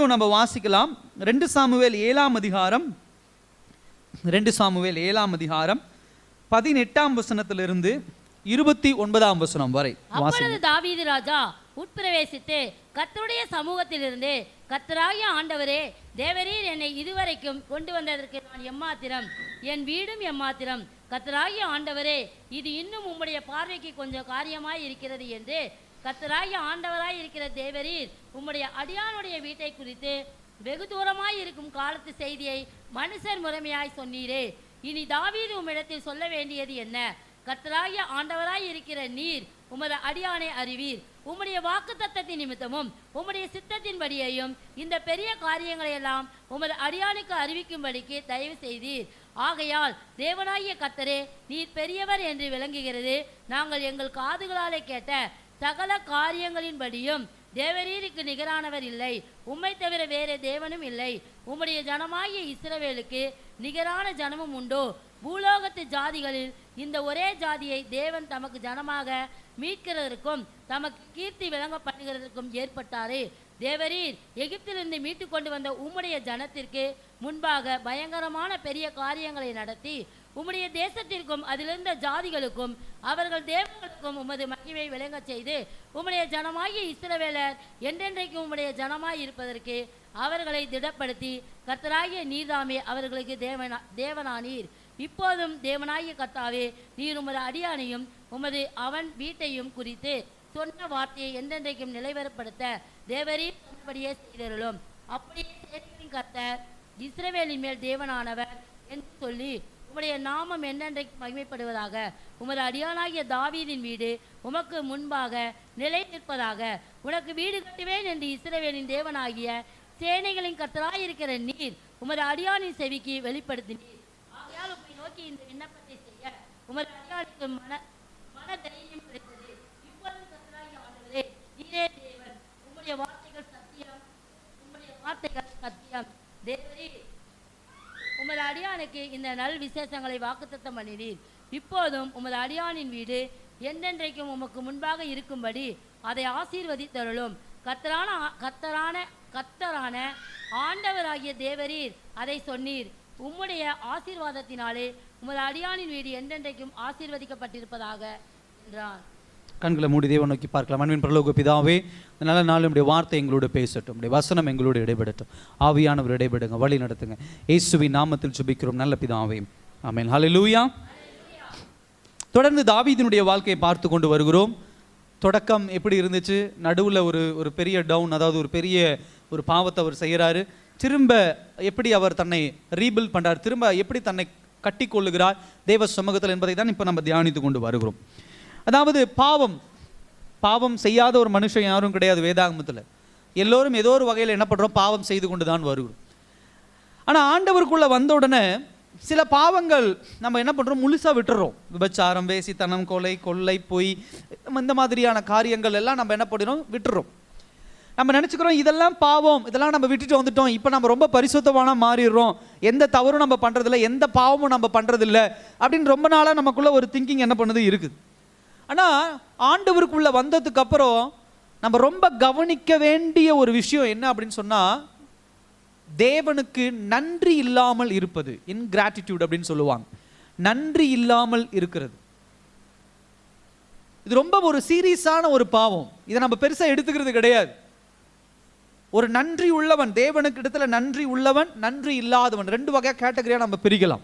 திரும்பவும் நம்ம வாசிக்கலாம். 2 சாமுவேல் 7ஆம் அதிகாரம் 18ஆம் வசனத்திலிருந்து 29ஆம் வசனம் வரை. அப்பொழுது தாவீது ராஜா உட்பிரவேசித்து கர்த்தருடைய சமூகத்திலிருந்து, கர்த்தராகிய ஆண்டவரே, தேவரீர் என்னை இதுவரைக்கும் கொண்டு வந்ததற்கு நான் எம்மாத்திரம், என் வீடும் எம்மாத்திரம். கர்த்தராகிய ஆண்டவரே, இது இன்னும் உம்முடைய பார்வைக்கு கொஞ்சம் காரியமாய் இருக்கிறது என்று கர்த்தராகிய ஆண்டவராய் இருக்கிற தேவரீர் உம்முடைய அடியானுடைய வீட்டை குறித்து வெகு தூரமாய் இருக்கும் காலத்து செய்தியை மனுஷர் முறைமையாய் சொன்னீரே. இனி தாவீது உம்மிடத்தில் சொல்ல வேண்டியது என்ன? கர்த்தராகிய ஆண்டவராய் இருக்கிற நீர் உமது அடியானை அறிவீர். உம்முடைய வாக்குத்தத்தத்தின் நிமித்தமும் உம்முடைய சித்தத்தின்படியையும் இந்த பெரிய காரியங்களை எல்லாம் உமது அடியானுக்கு அறிவிக்கும்படிக்கு தயவு செய்தீர். ஆகையால் தேவனாகிய கர்த்தரே, நீர் பெரியவர் என்று விளங்குகிறது. நாங்கள் எங்கள் காதுகளாலே கேட்ட சகல காரியங்களின்படியும் தேவரீருக்கு நிகரானவர் இல்லை, உம்மை தவிர வேறு தேவனும் இல்லை. உம்முடைய ஜனமாகிய இஸ்ரவேலுக்கு நிகரான ஜனமும் உண்டோ? பூலோகத்து ஜாதிகளில் இந்த ஒரே ஜாதியை தேவன் தமக்கு ஜனமாக மீட்கிறதற்கும் தமக்கு கீர்த்தி விளங்க பண்ணுகிறதற்கும் ஏற்பட்டாரே. தேவரீர் எகிப்திலிருந்து மீட்டு கொண்டு வந்த உம்முடைய ஜனத்திற்கு முன்பாக பயங்கரமான பெரிய காரியங்களை நடத்தி உம்முடைய தேசத்திற்கும் அதிலிருந்த ஜாதிகளுக்கும் அவர்கள் தேவர்களுக்கும் உமது மகிமை விளங்க செய்து உம்முடைய ஜனமாகிய இஸ்ரவேலர் என்றென்றைக்கும் உம்முடைய ஜனமாய் இருப்பதற்கு அவர்களை திடப்படுத்தி கர்த்தராகிய நீர்தாமே அவர்களுக்கு தேவனானீர். இப்போதும் தேவனாகிய கர்த்தாவே, நீர் உமது அடியானையும் உமது அவன் வீட்டையும் குறித்து சொன்ன வார்த்தையை என்றென்றைக்கும் நிலைவரப்படுத்த தேவரீர் சொன்னபடியே செய்தருளும். அப்படியே சேனைகளின் கர்த்தர் இஸ்ரவேலின் மேல் தேவனானவர் என்று சொல்லி உம்முடைய நாமம் என்றென்றைக்கு மகிமைப்படுவதாக. உமது அடியானாகிய தாவீதின் வீடு உமக்கு முன்பாக நிலை நிற்பதாக. உனக்கு வீடு கட்டுவேன் என்று இஸ்ரவேலின் தேவனாகிய சேனைகளின் கர்த்தராயிருக்கிற நீர் உமது அடியானின் செவிக்கு வெளிப்படுத்தினீர். ஆகையால் உம்மை நோக்கி இந்த விண்ணப்பத்தை செய்ய உமது அடியானுக்கு மன தைரியம் கிடைத்தது. இப்பொழுது கர்த்தராகிய ஆண்டவரே, நீரே தேவன், உம்முடைய வார்த்தைகள் சத்தியம், உம்முடைய வார்த்தைகள் சத்தியம். தேவரீர் உமது அடியானுக்கு இந்த நல் விசேஷங்களை வாக்குத்தத்தம் பண்ணினீர். இப்போதும் உமது அடியானின் வீடு என்றென்றைக்கும் உமக்கு முன்பாக இருக்கும்படி அதை ஆசீர்வதித்தருளும். கர்த்தரான ஆண்டவராகிய தேவரீர் அதை சொன்னீர். உம்முடைய ஆசீர்வாதத்தினாலே உமது அடியானின் வீடு என்றென்றைக்கும் ஆசீர்வதிக்கப்பட்டிருப்பதாக என்றான். கண்களை மூடி தேவன் நோக்கி பார்க்கலாம். அன்பின் பரலோக பிதாவே, நல்ல நாள் உடைய வார்த்தை எங்களோடு பேசட்டும், உடைய வசனம் எங்களோடு இடைபெடட்டும். ஆவியானவர் இடைபெடுங்க, வழி நடத்துங்க. இயேசுவின் நாமத்தில் ஜெபிக்கிறோம் நல்ல பிதாவே, ஆமென். ஹல்லேலூயா. தொடர்ந்து தாவீதினுடைய வாழ்க்கையை பார்த்து கொண்டு வருகிறோம். தொடக்கம் எப்படி இருந்துச்சு, நடுவில் ஒரு பெரிய டவுன், அதாவது ஒரு பெரிய பாவத்தை அவர் செய்கிறாரு. திரும்ப எப்படி அவர் தன்னை ரீபில்ட் பண்ணுறார், திரும்ப எப்படி தன்னை கட்டி கொள்ளுகிறார் தேவ சமூகத்தில் என்பதை தான் இப்போ நம்ம தியானித்து கொண்டு வருகிறோம். அதாவது பாவம் செய்யாத ஒரு மனுஷன் யாரும் கிடையாது வேதாகமத்தில். எல்லோரும் ஏதோ ஒரு வகையில் என்ன பண்ணுறோம், பாவம் செய்து கொண்டு தான் வருகிறோம். ஆனால் ஆண்டவருக்குள்ளே வந்த உடனே சில பாவங்கள் நம்ம என்ன பண்ணுறோம், முழுசாக விட்டுறோம். விபச்சாரம், வேசித்தனம், கொள்ளை, பொய், இந்த மாதிரியான காரியங்கள் எல்லாம் நம்ம என்ன பண்ணுறோம், விட்டுறோம். நம்ம நினச்சிக்கிறோம் இதெல்லாம் பாவம், இதெல்லாம் நம்ம விட்டுட்டு வந்துட்டோம், இப்போ நம்ம ரொம்ப பரிசுத்தமான மாறிடுறோம், எந்த தவறும் நம்ம பண்ணுறதில்ல, எந்த பாவமும் நம்ம பண்ணுறதில்ல அப்படின்னு ரொம்ப நாளாக நமக்குள்ள ஒரு திங்கிங் என்ன பண்ணுது இருக்குது. ஆனால் ஆண்டவருக்குள்ளே வந்ததுக்கு அப்புறம் நம்ம ரொம்ப கவனிக்க வேண்டிய ஒரு விஷயம் என்ன அப்படின்னு சொன்னால், தேவனுக்கு நன்றி இல்லாமல் இருப்பது, இன்கிராட்டிடியூட் அப்படின்னு சொல்லுவாங்க. நன்றி இல்லாமல் இருக்கிறது இது ரொம்ப ஒரு சீரியஸான ஒரு பாவம். இதை நம்ம பெருசாக எடுத்துக்கிறது கிடையாது. ஒரு நன்றி உள்ளவன், தேவனுக்கு இடத்துல நன்றி உள்ளவன், நன்றி இல்லாதவன், ரெண்டு வகையாக கேட்டகரியாக நம்ம பிரிக்கலாம்.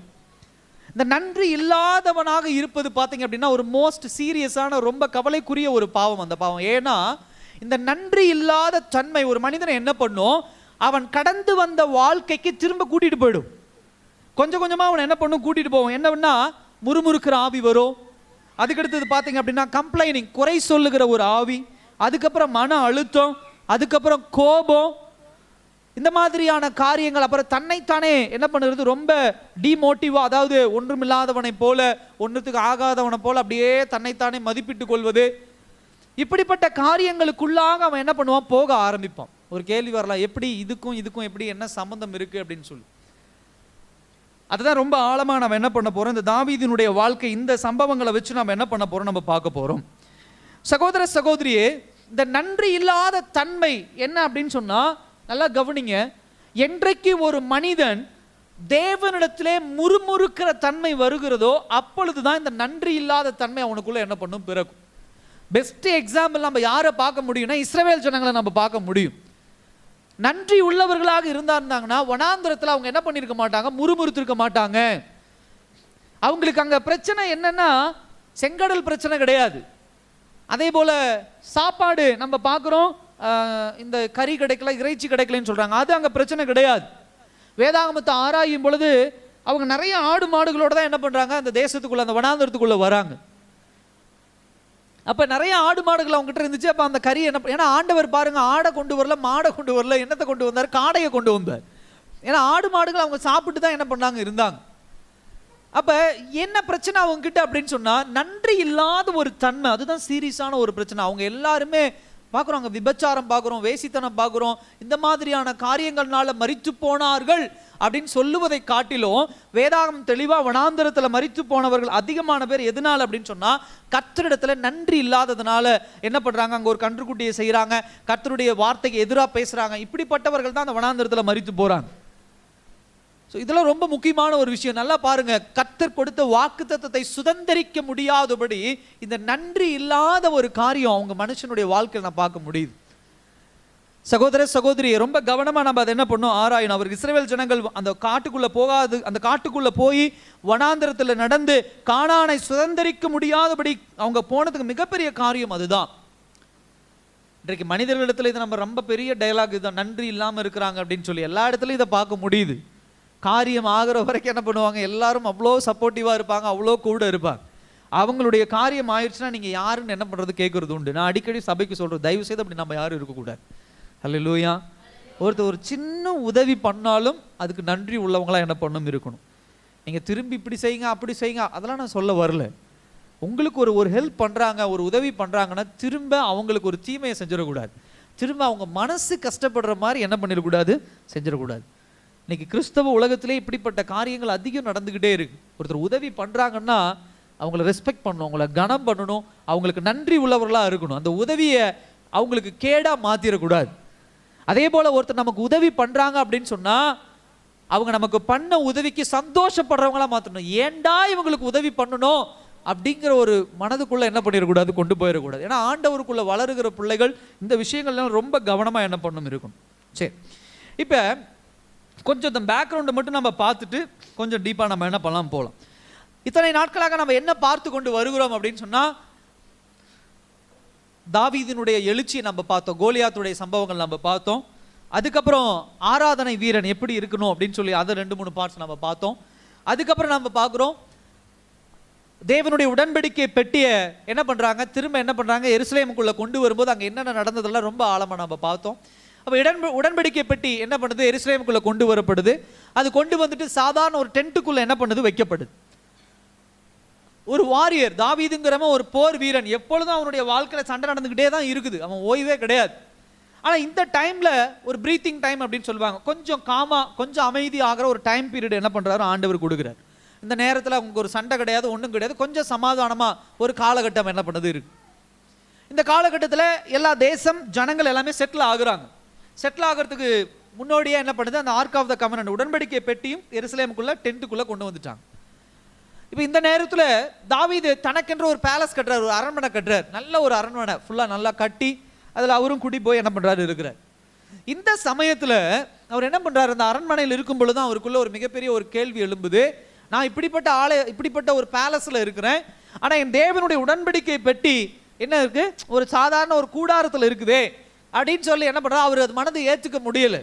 இந்த நன்றி இல்லாதவனாக இருப்பது பார்த்தீங்க அப்படின்னா ஒரு மோஸ்ட் சீரியஸான, ரொம்ப கவலைக்குரிய ஒரு பாவம் அந்த பாவம். ஏன்னா இந்த நன்றி இல்லாத தன்மை ஒரு மனிதனை என்ன பண்ணும், அவன் கடந்து வந்த வாழ்க்கைக்கு திரும்ப கூட்டிட்டு போயிடும். கொஞ்சம் கொஞ்சமாக அவன் என்ன பண்ணும், கூட்டிட்டு போவோம். என்னன்னா முறுமுறுக்கிற ஆவி வரும். அதுக்கடுத்தது பார்த்தீங்க அப்படின்னா கம்ப்ளைனிங், குறை சொல்லுகிற ஒரு ஆவி. அதுக்கப்புறம் மன அழுத்தம், அதுக்கப்புறம் கோபம், இந்த மாதிரியான காரியங்கள். அப்புறம் தன்னைத்தானே என்ன பண்ணுறது, ரொம்ப டிமோட்டிவா, அதாவது ஒன்றுமில்லாதவனை போல, ஒன்றுத்துக்கு ஆகாதவனை போல அப்படியே தன்னைத்தானே மதிப்பிட்டு கொள்வது. இப்படிப்பட்ட காரியங்களுக்குள்ளாக அவன் என்ன பண்ணுவான், போக ஆரம்பிப்பான். ஒரு கேள்வி வரலாம், எப்படி இதுக்கும் எப்படி என்ன சம்பந்தம் இருக்கு அப்படின்னு சொல்லி. அதுதான் ரொம்ப ஆழமாக நம்ம என்ன பண்ண போறோம், இந்த தாவீதினுடைய வாழ்க்கை, இந்த சம்பவங்களை வச்சு நம்ம என்ன பண்ண போறோம், நம்ம பார்க்க போறோம். சகோதர சகோதரியே, இந்த நன்றி இல்லாத தன்மை என்ன அப்படின்னு சொன்னா, நல்லா கவனிங்க, என்றைக்கு ஒரு மனிதன் தேவனிடத்திலே முறுமுறுக்கிற தன்மை வருகிறதோ அப்பொழுதுதான் இந்த நன்றி இல்லாத தன்மை அவனுக்குள்ள என்ன பண்ணும், பிறக்கும். பெஸ்ட் எக்ஸாம்பிள் நம்ம யாரை பார்க்க முடியும்னா இஸ்ரவேல் ஜனங்களை நம்ம பார்க்க முடியும். நன்றி உள்ளவர்களாக இருந்தாங்கன்னா வனாந்திரத்தில் அவங்க என்ன பண்ணியிருக்க மாட்டாங்க, முறுமுறுத்திருக்க மாட்டாங்க. அவங்களுக்கு அங்கே பிரச்சனை என்னன்னா செங்கடல் பிரச்சனை கிடையாது. அதே போல சாப்பாடு நம்ம பார்க்குறோம், இந்த கறி கிடைக்கல, இறைச்சி கிடைக்கலன்னு சொல்றாங்க, அது அங்கே பிரச்சனை கிடையாது. வேதாகமத்தை ஆராயும் பொழுது அவங்க நிறைய ஆடு மாடுகளோட தான் என்ன பண்றாங்க, அந்த தேசத்துக்குள்ள, அந்த வனாந்திரத்துக்குள்ள வராங்க. அப்ப நிறைய ஆடு மாடுகள் அவங்க கிட்ட இருந்துச்சு. அப்ப அந்த கறி என்ன, ஏன்னா ஆண்டவர் பாருங்க, ஆடை கொண்டு வரல, மாடை கொண்டு வரல, என்னத்தை கொண்டு வந்தார், காடையை கொண்டு வந்தார். ஏன்னா ஆடு மாடுகள் அவங்க சாப்பிட்டு தான் என்ன பண்ணாங்க, இருந்தாங்க. அப்ப என்ன பிரச்சனை அவங்க கிட்ட அப்படின்னு சொன்னா, நன்றி இல்லாத ஒரு தன்மை, அதுதான் சீரியஸான ஒரு பிரச்சனை. அவங்க எல்லாருமே பார்க்குறோம், அங்கே விபச்சாரம் பார்க்குறோம், வேசித்தனம் பார்க்குறோம், இந்த மாதிரியான காரியங்கள்னால மரித்து போனார்கள் அப்படின்னு சொல்லுவதை காட்டிலும் வேதாகம் தெளிவாக வனாந்தரத்தில் மரித்து போனவர்கள் அதிகமான பேர் எதனால அப்படின்னு சொன்னால் கர்த்தரிடத்துல நன்றி இல்லாததுனால என்ன பண்ணுறாங்க, அங்கே ஒரு கன்றுக்குட்டியை செய்கிறாங்க, கர்த்தருடைய வார்த்தைக்கு எதிராக பேசுகிறாங்க. இப்படிப்பட்டவர்கள் தான் அந்த வனாந்தரத்தில் மரித்து போகிறாங்க. ஸோ இதெல்லாம் ரொம்ப முக்கியமான ஒரு விஷயம். நல்லா பாருங்க, கர்த்தர் கொடுத்த வாக்குத்தத்தத்தை சுதந்திரிக்க முடியாதபடி இந்த நன்றி இல்லாத ஒரு காரியம் அவங்க மனுஷனுடைய வாழ்க்கையில் நான் பார்க்க முடியுது. சகோதர சகோதரியை ரொம்ப கவனமாக நம்ம அதை என்ன பண்ணோம், ஆராயணும். அவர் இஸ்ரவேல் ஜனங்கள் அந்த காட்டுக்குள்ளே போகாது, அந்த காட்டுக்குள்ளே போய் வனாந்திரத்தில் நடந்து கானானை சுதந்திரிக்க முடியாதபடி அவங்க போனதுக்கு மிகப்பெரிய காரியம் அதுதான். இன்றைக்கு மனிதர்களிடத்தில் இது நம்ம ரொம்ப பெரிய டயலாக் இதுதான், நன்றி இல்லாமல் இருக்கிறாங்க அப்படின்னு சொல்லி எல்லா இடத்துலையும் இதை பார்க்க முடியுது. காரியம் ஆகிற வரைக்கும் என்ன பண்ணுவாங்க, எல்லாரும் அவ்வளோ சப்போர்ட்டிவாக இருப்பாங்க, அவ்வளோ கூட இருப்பாங்க. அவங்களுடைய காரியம் ஆயிடுச்சுன்னா நீங்கள் யாருன்னு என்ன பண்ணுறது கேட்குறது உண்டு. நான் அடிக்கடி சபைக்கு சொல்கிறேன், தயவு செய்து அப்படி நம்ம யாரும் இருக்கக்கூடாது. அல்லேலூயா. ஒருத்தர் ஒரு சின்ன உதவி பண்ணாலும் அதுக்கு நன்றி உள்ளவங்களாம் என்ன பண்ணணும், இருக்கணும். நீங்கள் திரும்பி இப்படி செய்யுங்க அப்படி செய்யுங்க அதெல்லாம் நான் சொல்ல வரல. உங்களுக்கு ஒரு ஹெல்ப் பண்ணுறாங்க, ஒரு உதவி பண்ணுறாங்கன்னா திரும்ப அவங்களுக்கு ஒரு தீமையை செஞ்சிடக்கூடாது. திரும்ப அவங்க மனசு கஷ்டப்படுற மாதிரி என்ன பண்ணிடக்கூடாது, செஞ்சிடக்கூடாது. இன்னைக்கு கிறிஸ்தவ உலகத்திலே இப்படிப்பட்ட காரியங்கள் அதிகம் நடந்துக்கிட்டே இருக்கு. ஒருத்தர் உதவி பண்ணுறாங்கன்னா அவங்கள ரெஸ்பெக்ட் பண்ணணும், அவங்கள கனம் பண்ணணும், அவங்களுக்கு நன்றி உள்ளவர்களாக இருக்கணும். அந்த உதவியை அவங்களுக்கு கேடாக மாற்றிடக்கூடாது. அதே போல் ஒருத்தர் நமக்கு உதவி பண்ணுறாங்க அப்படின்னு சொன்னால் அவங்க நமக்கு பண்ண உதவிக்கு சந்தோஷப்படுறவங்களா மாற்றணும். ஏண்டா இவங்களுக்கு உதவி பண்ணணும் அப்படிங்கிற ஒரு மனதுக்குள்ளே என்ன பண்ணிடக்கூடாது, கொண்டு போயிடக்கூடாது. ஏன்னா ஆண்டவருக்குள்ளே வளருகிற பிள்ளைகள் இந்த விஷயங்கள்லாம் ரொம்ப கவனமாக என்ன பண்ணணும், இருக்கணும். சரி, இப்போ கொஞ்சம் இந்த பேக்ரவுண்டை மட்டும் நம்ம பார்த்துட்டு கொஞ்சம் டீப்பாக நம்ம என்ன பண்ணலாம் போகலாம். இத்தனை நாட்களாக நம்ம என்ன பார்த்து கொண்டு வருகிறோம் அப்படின்னு சொன்னால், தாவீதினுடைய எழுச்சியை நம்ம பார்த்தோம், கோலியாத்துடைய சம்பவங்கள் நம்ம பார்த்தோம். அதுக்கப்புறம் ஆராதனை வீரன் எப்படி இருக்கணும் அப்படின்னு சொல்லி அதை 2-3 பார்ட்ஸ் நம்ம பார்த்தோம். அதுக்கப்புறம் நம்ம பார்க்குறோம் தேவனுடைய உடன்படிக்கை பெட்டியை என்ன பண்ணுறாங்க, திரும்ப என்ன பண்ணுறாங்க, எருசலேமுக்குள்ளே கொண்டு வரும்போது அங்கே என்னென்ன நடந்ததெல்லாம் ரொம்ப ஆழமாக நம்ம பார்த்தோம். அப்போ உடன்படிக்கை பெட்டி என்ன பண்ணுது, எருசலேமுக்குள்ளே கொண்டு வரப்படுது. அது கொண்டு வந்துட்டு சாதாரண ஒரு டென்ட்டுக்குள்ளே என்ன பண்ணுது, வைக்கப்படுது. ஒரு வாரியர் தாவீதுங்கிறவன் ஒரு போர் வீரன், எப்பொழுதும் அவனுடைய வாழ்க்கையில் சண்டை நடந்துக்கிட்டே தான் இருக்குது, அவன் ஓய்வே கிடையாது. ஆனால் இந்த டைமில் ஒரு ப்ரீத்திங் டைம் அப்படின்னு சொல்லுவாங்க, கொஞ்சம் கொஞ்சம் அமைதி ஆகிற ஒரு டைம் பீரியட் என்ன பண்ணுறாரு, ஆண்டவர் கொடுக்குறார். இந்த நேரத்தில் அவங்க ஒரு சண்டை கிடையாது, ஒன்றும் கிடையாது, கொஞ்சம் சமாதானமாக ஒரு காலகட்டம் என்ன பண்ணுது இருக்கு. இந்த காலகட்டத்தில் எல்லா தேசம் ஜனங்கள் எல்லாமே செட்டில் ஆகுறாங்க. செட்டில் ஆகிறதுக்கு முன்னோடியாக என்ன பண்ணுது, அந்த ஆர்க் ஆஃப் த கவனன்ட் உடன்படிக்கை பெட்டியும் எருசலேமுக்குள்ளே டென்ட்டுக்குள்ளே கொண்டு வந்துட்டாங்க. இப்போ இந்த நேரத்தில் தாவீது தனக்கென்ற ஒரு பேலஸ் கட்டுறார், ஒரு அரண்மனை கட்டுறார், நல்ல ஒரு அரண்மனை ஃபுல்லாக நல்லா கட்டி அதில் அவரும் குடி போய் என்ன பண்ணுறாரு, இருக்கிறார். இந்த சமயத்தில் அவர் என்ன பண்ணுறாரு, அந்த அரண்மனையில் இருக்கும் பொழுது தான் அவருக்குள்ள ஒரு மிகப்பெரிய ஒரு கேள்வி எழும்புது. நான் இப்படிப்பட்ட ஒரு பேலஸில் இருக்கிறேன், ஆனால் என் தேவனுடைய உடன்படிக்கை பெட்டி என்ன இருக்கு, ஒரு சாதாரண ஒரு கூடாரத்தில் இருக்குதே அப்படின்னு சொல்லி என்ன பண்ணுறா, அவர் அது மனதை ஏற்றுக்க முடியலை.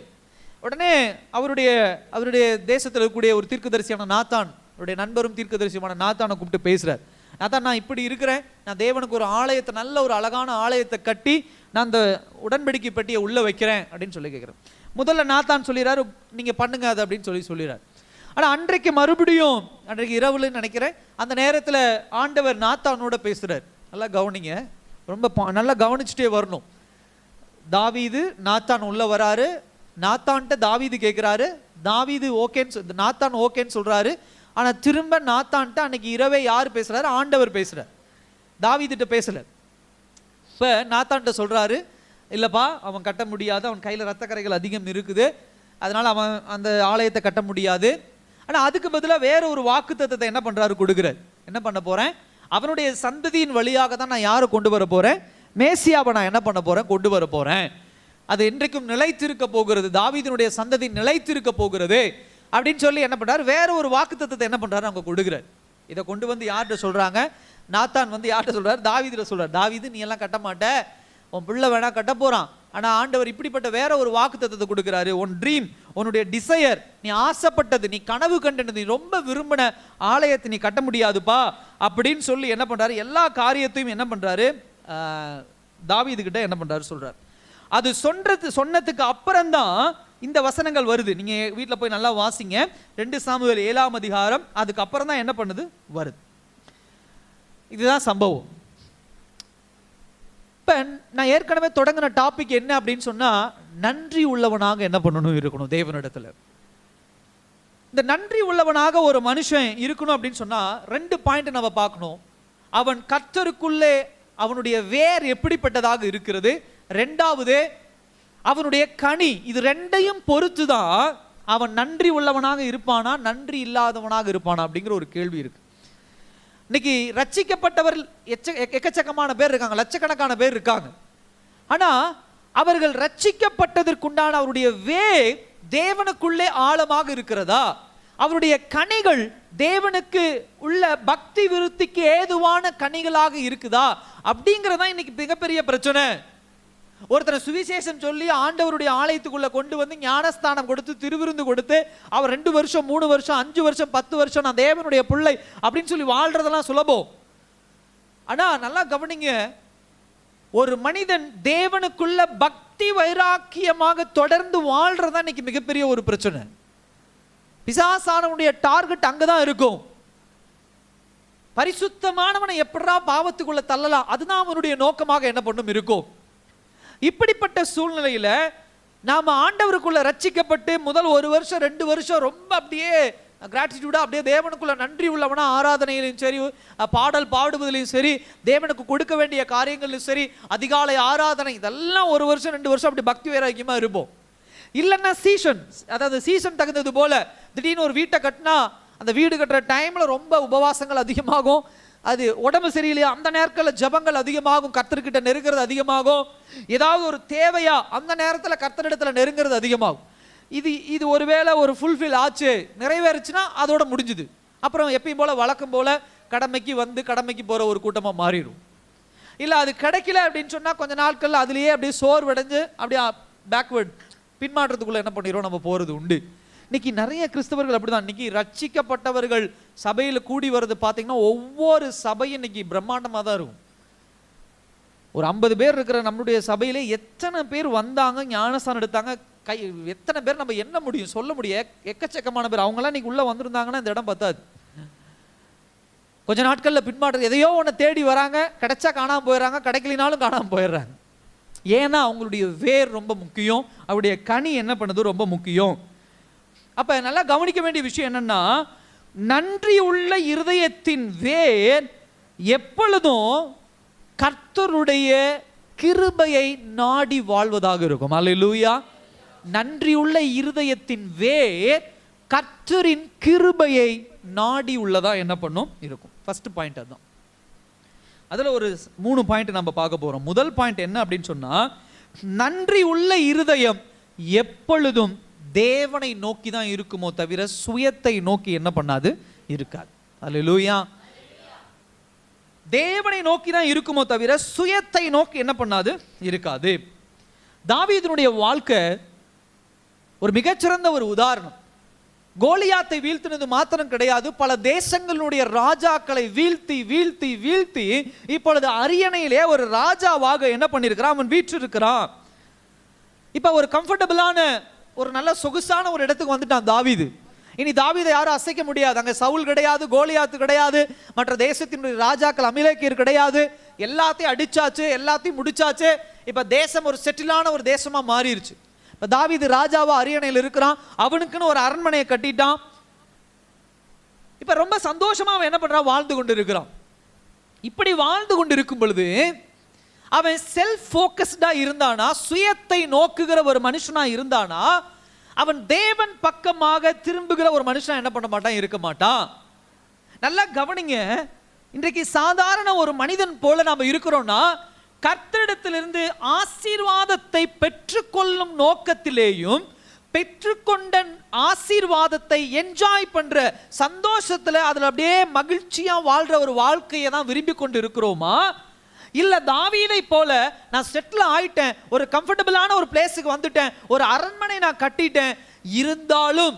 உடனே அவருடைய தேசத்தில் இருக்கக்கூடிய ஒரு தீர்க்கதரிசியான நாத்தான், அவருடைய நண்பரும் தீர்க்கதரிசியான நாத்தானை கூப்பிட்டு பேசுகிறார். நாத்தான், நான் இப்படி இருக்கிறேன், நான் தேவனுக்கு ஒரு ஆலயத்தை, நல்ல ஒரு அழகான ஆலயத்தை கட்டி நான் அந்த உடன்படிக்கை பெட்டியை உள்ளே வைக்கிறேன் அப்படின்னு சொல்லி கேட்குறேன். முதல்ல நாத்தான் சொல்லிடுறாரு, நீங்கள் பண்ணுங்க அது அப்படின்னு சொல்லிடுறாரு. ஆனால் அன்றைக்கு இரவுலன்னு நினைக்கிறேன், அந்த நேரத்தில் ஆண்டவர் நாத்தானோட பேசுகிறார். நல்லா கவனிங்க, ரொம்ப நல்லா கவனிச்சுட்டே வரணும். தாவீது நாத்தான் உள்ள வராரு, நாத்தான்ட்ட தாவீது கேட்குறாரு, தாவீது ஓகேன்னு, நாத்தான் ஓகேன்னு சொல்கிறாரு. ஆனால் திரும்ப நாத்தான்ட்ட அன்னைக்கு இரவே யார் பேசுகிறாரு, ஆண்டவர் பேசுகிறார், தாவீதுட்ட பேசலை. இப்போ நாத்தான்ட்ட சொல்கிறாரு, இல்லைப்பா அவன் கட்ட முடியாது, அவன் கையில் ரத்த கரைகள் அதிகம் இருக்குது, அதனால் அவன் அந்த ஆலயத்தை கட்ட முடியாது. ஆனால் அதுக்கு பதிலாக வேற ஒரு வாக்குத்தத்தத்தை என்ன பண்ணுறாரு, கொடுக்குறார். என்ன பண்ண போகிறேன், அவனுடைய சந்ததியின் வழியாக தான் நான் யாரை கொண்டு வர போகிறேன், மேசியாவை நான் என்ன பண்ண போகிறேன், கொண்டு வர போகிறேன். அது என்றைக்கும் நிலைத்திருக்க போகிறது, தாவீதினுடைய சந்ததி நிலைத்திருக்க போகிறது அப்படின்னு சொல்லி என்ன பண்ணுறாரு, வேற ஒரு வாக்குத்தத்தத்தை என்ன பண்ணுறாரு, அவங்க கொடுக்குறாரு. இதை கொண்டு வந்து யார்கிட்ட சொல்கிறாங்க, நாத்தான் வந்து யார்கிட்ட சொல்கிறார், தாவீதில் சொல்கிறார். தாவீது நீ எல்லாம் கட்ட மாட்ட, உன் பிள்ளை வேணா கட்ட போகிறான், ஆனால் ஆண்டவர் இப்படிப்பட்ட வேற ஒரு வாக்குத்தத்தத்தை கொடுக்குறாரு. உன் ட்ரீம், உன்னுடைய டிசையர், நீ ஆசைப்பட்டது, நீ கனவு கண்டது, நீ ரொம்ப விரும்பின ஆலயத்தை நீ கட்ட முடியாதுப்பா அப்படின்னு சொல்லி என்ன பண்ணுறாரு, எல்லா காரியத்தையும் என்ன பண்ணுறாரு, தாவீதுகிட்ட என்ன பண்ணுறாரு சொல்கிறார். அது சொன்னதுக்கு அப்புறம்தான் இந்த வசனங்கள் வருது. நீங்கள் வீட்டில் போய் நல்லா வாசிங்க, 2 சாமுவேல் 7ஆம் அதிகாரம். அதுக்கப்புறம் தான் என்ன பண்ணுது, வருது. இதுதான் சம்பவம். இப்போ நான் ஏற்கனவே தொடங்கின டாபிக் என்ன அப்படின்னு சொன்னால், நன்றி உள்ளவனாக என்ன பண்ணணும் இருக்கணும் தேவனிடத்தில். இந்த நன்றி உள்ளவனாக ஒரு மனுஷன் இருக்கணும் அப்படின்னு சொன்னால் 2 பாயிண்ட் நம்ம பார்க்கணும். அவன் கர்த்தருக்குள்ளே அவனுடைய வேர் எப்படிப்பட்டதாக இருக்கிறது, 2வது அவனுடைய கனி. இது 2ஐயும் பொறுத்து தான் அவன் நன்றி உள்ளவனாக இருப்பானா நன்றி இல்லாதவனாக இருப்பானா அப்படிங்கிற ஒரு கேள்வி இருக்கு. இன்னைக்கு ரட்சிக்கப்பட்டவர்கள் எக்கச்சக்கமான பேர் இருக்காங்க, லட்சக்கணக்கான பேர் இருக்காங்க. ஆனா அவர்கள் ரட்சிக்கப்பட்டதற்குண்டான அவருடைய வேர் தேவனுக்குள்ளே ஆழமாக இருக்கிறதா, அவருடைய கனிகள் தேவனுக்கு உள்ள பக்தி விருத்திக்கு ஏதுவான கனிகளாக இருக்குதா அப்படிங்கிறதா இன்னைக்கு மிகப்பெரிய பிரச்சனை. ஒருத்தரை சுவிசேஷம் சொல்லி ஆண்டவருடைய ஆலயத்துக்குள்ள கொண்டு வந்து ஞானஸ்தானம் கொடுத்து திருவிருந்து கொடுத்து அவர் 2 வருஷம் 3 வருஷம் 5 வருஷம் 10 வருஷம் நான் தேவனுடைய பிள்ளை அப்படின்னு சொல்லி வாழ்றதெல்லாம் சுலபம். ஆனா நல்லா கவனிங்க, ஒரு மனிதன் தேவனுக்குள்ள பக்தி வைராக்கியமாக தொடர்ந்து வாழ்றதா இன்னைக்கு மிகப்பெரிய ஒரு பிரச்சனை. பிசாசானவனுடைய டார்கெட் அங்கதான் இருக்கும். பரிசுத்தமானவனை எப்படா பாவத்துக்குள்ள தள்ளலாம், அதுதான் அவனுடைய நோக்கமாக என்ன பண்ணும் இருக்கும். இப்படிப்பட்ட சூழ்நிலையில நாம ஆண்டவருக்குள்ள ரட்சிக்கப்பட்டு முதல் 1 வருஷம் 2 வருஷம் ரொம்ப அப்படியே கிராட்டிடியூடா அப்படியே தேவனுக்குள்ள நன்றி உள்ளவனா ஆராதனையிலும் சரி, பாடல் பாடுவதிலையும் சரி, தேவனுக்கு கொடுக்க வேண்டிய காரியங்களிலும் சரி, அதிகாலை ஆராதனை, இதெல்லாம் 1 வருஷம் 2 வருஷம் அப்படி பக்தி வைராக்கியமா இருப்போம். இல்லைன்னா சீசன், அதாவது சீசன் தகுந்தது போல திடீர்னு ஒரு வீட்டை கட்டினா அந்த வீடு கட்டுற டைம்ல ரொம்ப உபவாசங்கள் அதிகமாகும், அது உடம்பு சரியில்லையா அந்த நேரத்தில் ஜபங்கள் அதிகமாகும், கர்த்தர்கிட்ட நெருங்கிறது அதிகமாகும், ஏதாவது ஒரு தேவையா அந்த நேரத்தில் கர்த்தரிடத்தில் நெருங்கிறது அதிகமாகும். இது ஒருவேளை ஒரு ஃபுல்ஃபில் ஆச்சு நிறைவேறுச்சுன்னா அதோட முடிஞ்சுது. அப்புறம் எப்பயும் போல வழக்கம் போல கடமைக்கு வந்து கடமைக்கு போகிற ஒரு கூட்டமாக மாறிடும். இல்லை அது கிடைக்கல அப்படின்னு சொன்னால் கொஞ்ச நாட்கள் அதுலேயே அப்படியே சோர்வடைஞ்சு அப்படியே பேக்வேர்ட் பின்மாற்றத்துக்குள்ளே என்ன பண்ணிடுறோம் நம்ம போகிறது உண்டு. இன்னைக்கு நிறைய கிறிஸ்தவர்கள் அப்படிதான். இன்னைக்கு ரட்சிக்கப்பட்டவர்கள் சபையில் கூடி வர்றது பார்த்தீங்கன்னா ஒவ்வொரு சபையும் இன்னைக்கு பிரம்மாண்டமாக தான் இருக்கும். ஒரு 50 பேர் இருக்கிற நம்மளுடைய சபையிலே எத்தனை பேர் வந்தாங்க, ஞானஸ்தானம் எடுத்தாங்க, எத்தனை பேர் நம்ம என்ன முடியும் சொல்ல முடியும், எக்கச்சக்கமான பேர். அவங்களாம் இன்னைக்கு உள்ள வந்திருந்தாங்கன்னா இந்த இடம் பத்தாது. கொஞ்ச நாட்களில் பின்மாற்றம் எதையோ ஒன்று தேடி வராங்க, கிடைச்சா காணாமல் போயிடுறாங்க, கிடைக்கலினாலும் காணாமல் போயிடுறாங்க. ஏன்னா அவங்களுடைய வேர் ரொம்ப முக்கியம், அவருடைய கனி என்ன பண்ணுது ரொம்ப முக்கியம். அப்ப நல்லா கவனிக்க வேண்டிய விஷயம் என்னன்னா, நன்றி உள்ள இருதயத்தின் வேர் எப்பொழுதும் கர்த்தருடைய கிருபையை நாடி வாழ்வதாக இருக்கும். அல்லேலூயா. நன்றி உள்ள இருதயத்தின் வேர் கர்த்தரின் கிருபையை நாடி உள்ளதா என்ன பண்ணும் இருக்கும். ஃபர்ஸ்ட் பாயிண்ட் அதுதான். அதுல ஒரு 3 பாயிண்ட் நம்ம பார்க்க போறோம். முதல் பாயிண்ட் என்ன அப்படின்னு சொன்னா, நன்றி உள்ள இருதயம் எப்பொழுதும் தேவனை நோக்கி தான் இருக்குமோ தவிர சுயத்தை நோக்கி என்ன பண்ணாது இருக்காது. அல்லேலூயா. தேவனை நோக்கி தான் இருக்குமோ தவிர சுயத்தை நோக்கி என்ன பண்ணாது இருக்காது. தாவீதுனுடைய வாழ்க்கை ஒரு மிகச்சிறந்த ஒரு உதாரணம். கோலியாத்தை வீழ்த்தினது மாத்திரம் கிடையாது, பல தேசங்களுடைய ராஜாக்களை வீழ்த்தி வீழ்த்தி வீழ்த்தி இப்பொழுது அரியணையிலே ஒரு ராஜாவாக என்ன பண்ணியிருக்கிறான், அவன் வீற்றிருக்கிறான். இப்ப ஒரு கம்ஃபர்டபுளான ஒரு நல்ல சொகுசான ஒரு இடத்துக்கு வந்துட்டான் தாவீது. இனி தாவீதை யாரும் அசைக்க முடியாது. அங்கே சவுல் கிடையாது, கோலியாத்து கிடையாது, மற்ற தேசத்தினுடைய ராஜாக்கள் அமிலேக்கியர் கிடையாது. எல்லாத்தையும் அடிச்சாச்சு, எல்லாத்தையும் முடிச்சாச்சு. இப்ப தேசம் ஒரு செட்டிலான ஒரு தேசமா மாறிடுச்சு. இப்ப தாவீது ராஜாவா அரியணையில் இருக்கிறான், அவனுக்குன்னு ஒரு அரண்மனையை கட்டிட்டான். இப்ப ரொம்ப சந்தோஷமா அவன் என்ன பண்றான், வாழ்ந்து கொண்டு இருக்கிறான். இப்படி வாழ்ந்து கொண்டு இருக்கும் பொழுது அவன் செல்ஃப் ஃபோக்கஸ்டா இருந்தானா, சுயத்தை நோக்குகிற ஒரு மனுஷனா இருந்தானா, அவன் தேவன் பக்கமாக திரும்புகிற ஒரு மனுஷனா என்ன பண்ண மாட்டான், இருக்க மாட்டான். நல்லா கவனிங்க. இன்றைக்கு சாதாரண ஒரு மனிதன் போல நாம இருக்கிறோம்னா, கர்த்தரிடத்திலிருந்து ஆசீர்வாதத்தை பெற்றுக்கொள்ளும் நோக்கத்திலேயும் பெற்றுக்கொண்ட ஆசீர்வாதத்தை என்ஜாய் பண்ற சந்தோஷத்துல அதுல அப்படியே மகிழ்ச்சியா வாழ்ற ஒரு வாழ்க்கையை தான் விரும்பி கொண்டு இருக்கிறோமா, இல்ல தாவீதை போல நான் செட்டில் ஆயிட்டேன், ஒரு கம்ஃபர்டபுளான ஒரு பிளேஸுக்கு வந்துட்டேன், ஒரு அரண்மனை நான் கட்டிட்டேன், இருந்தாலும்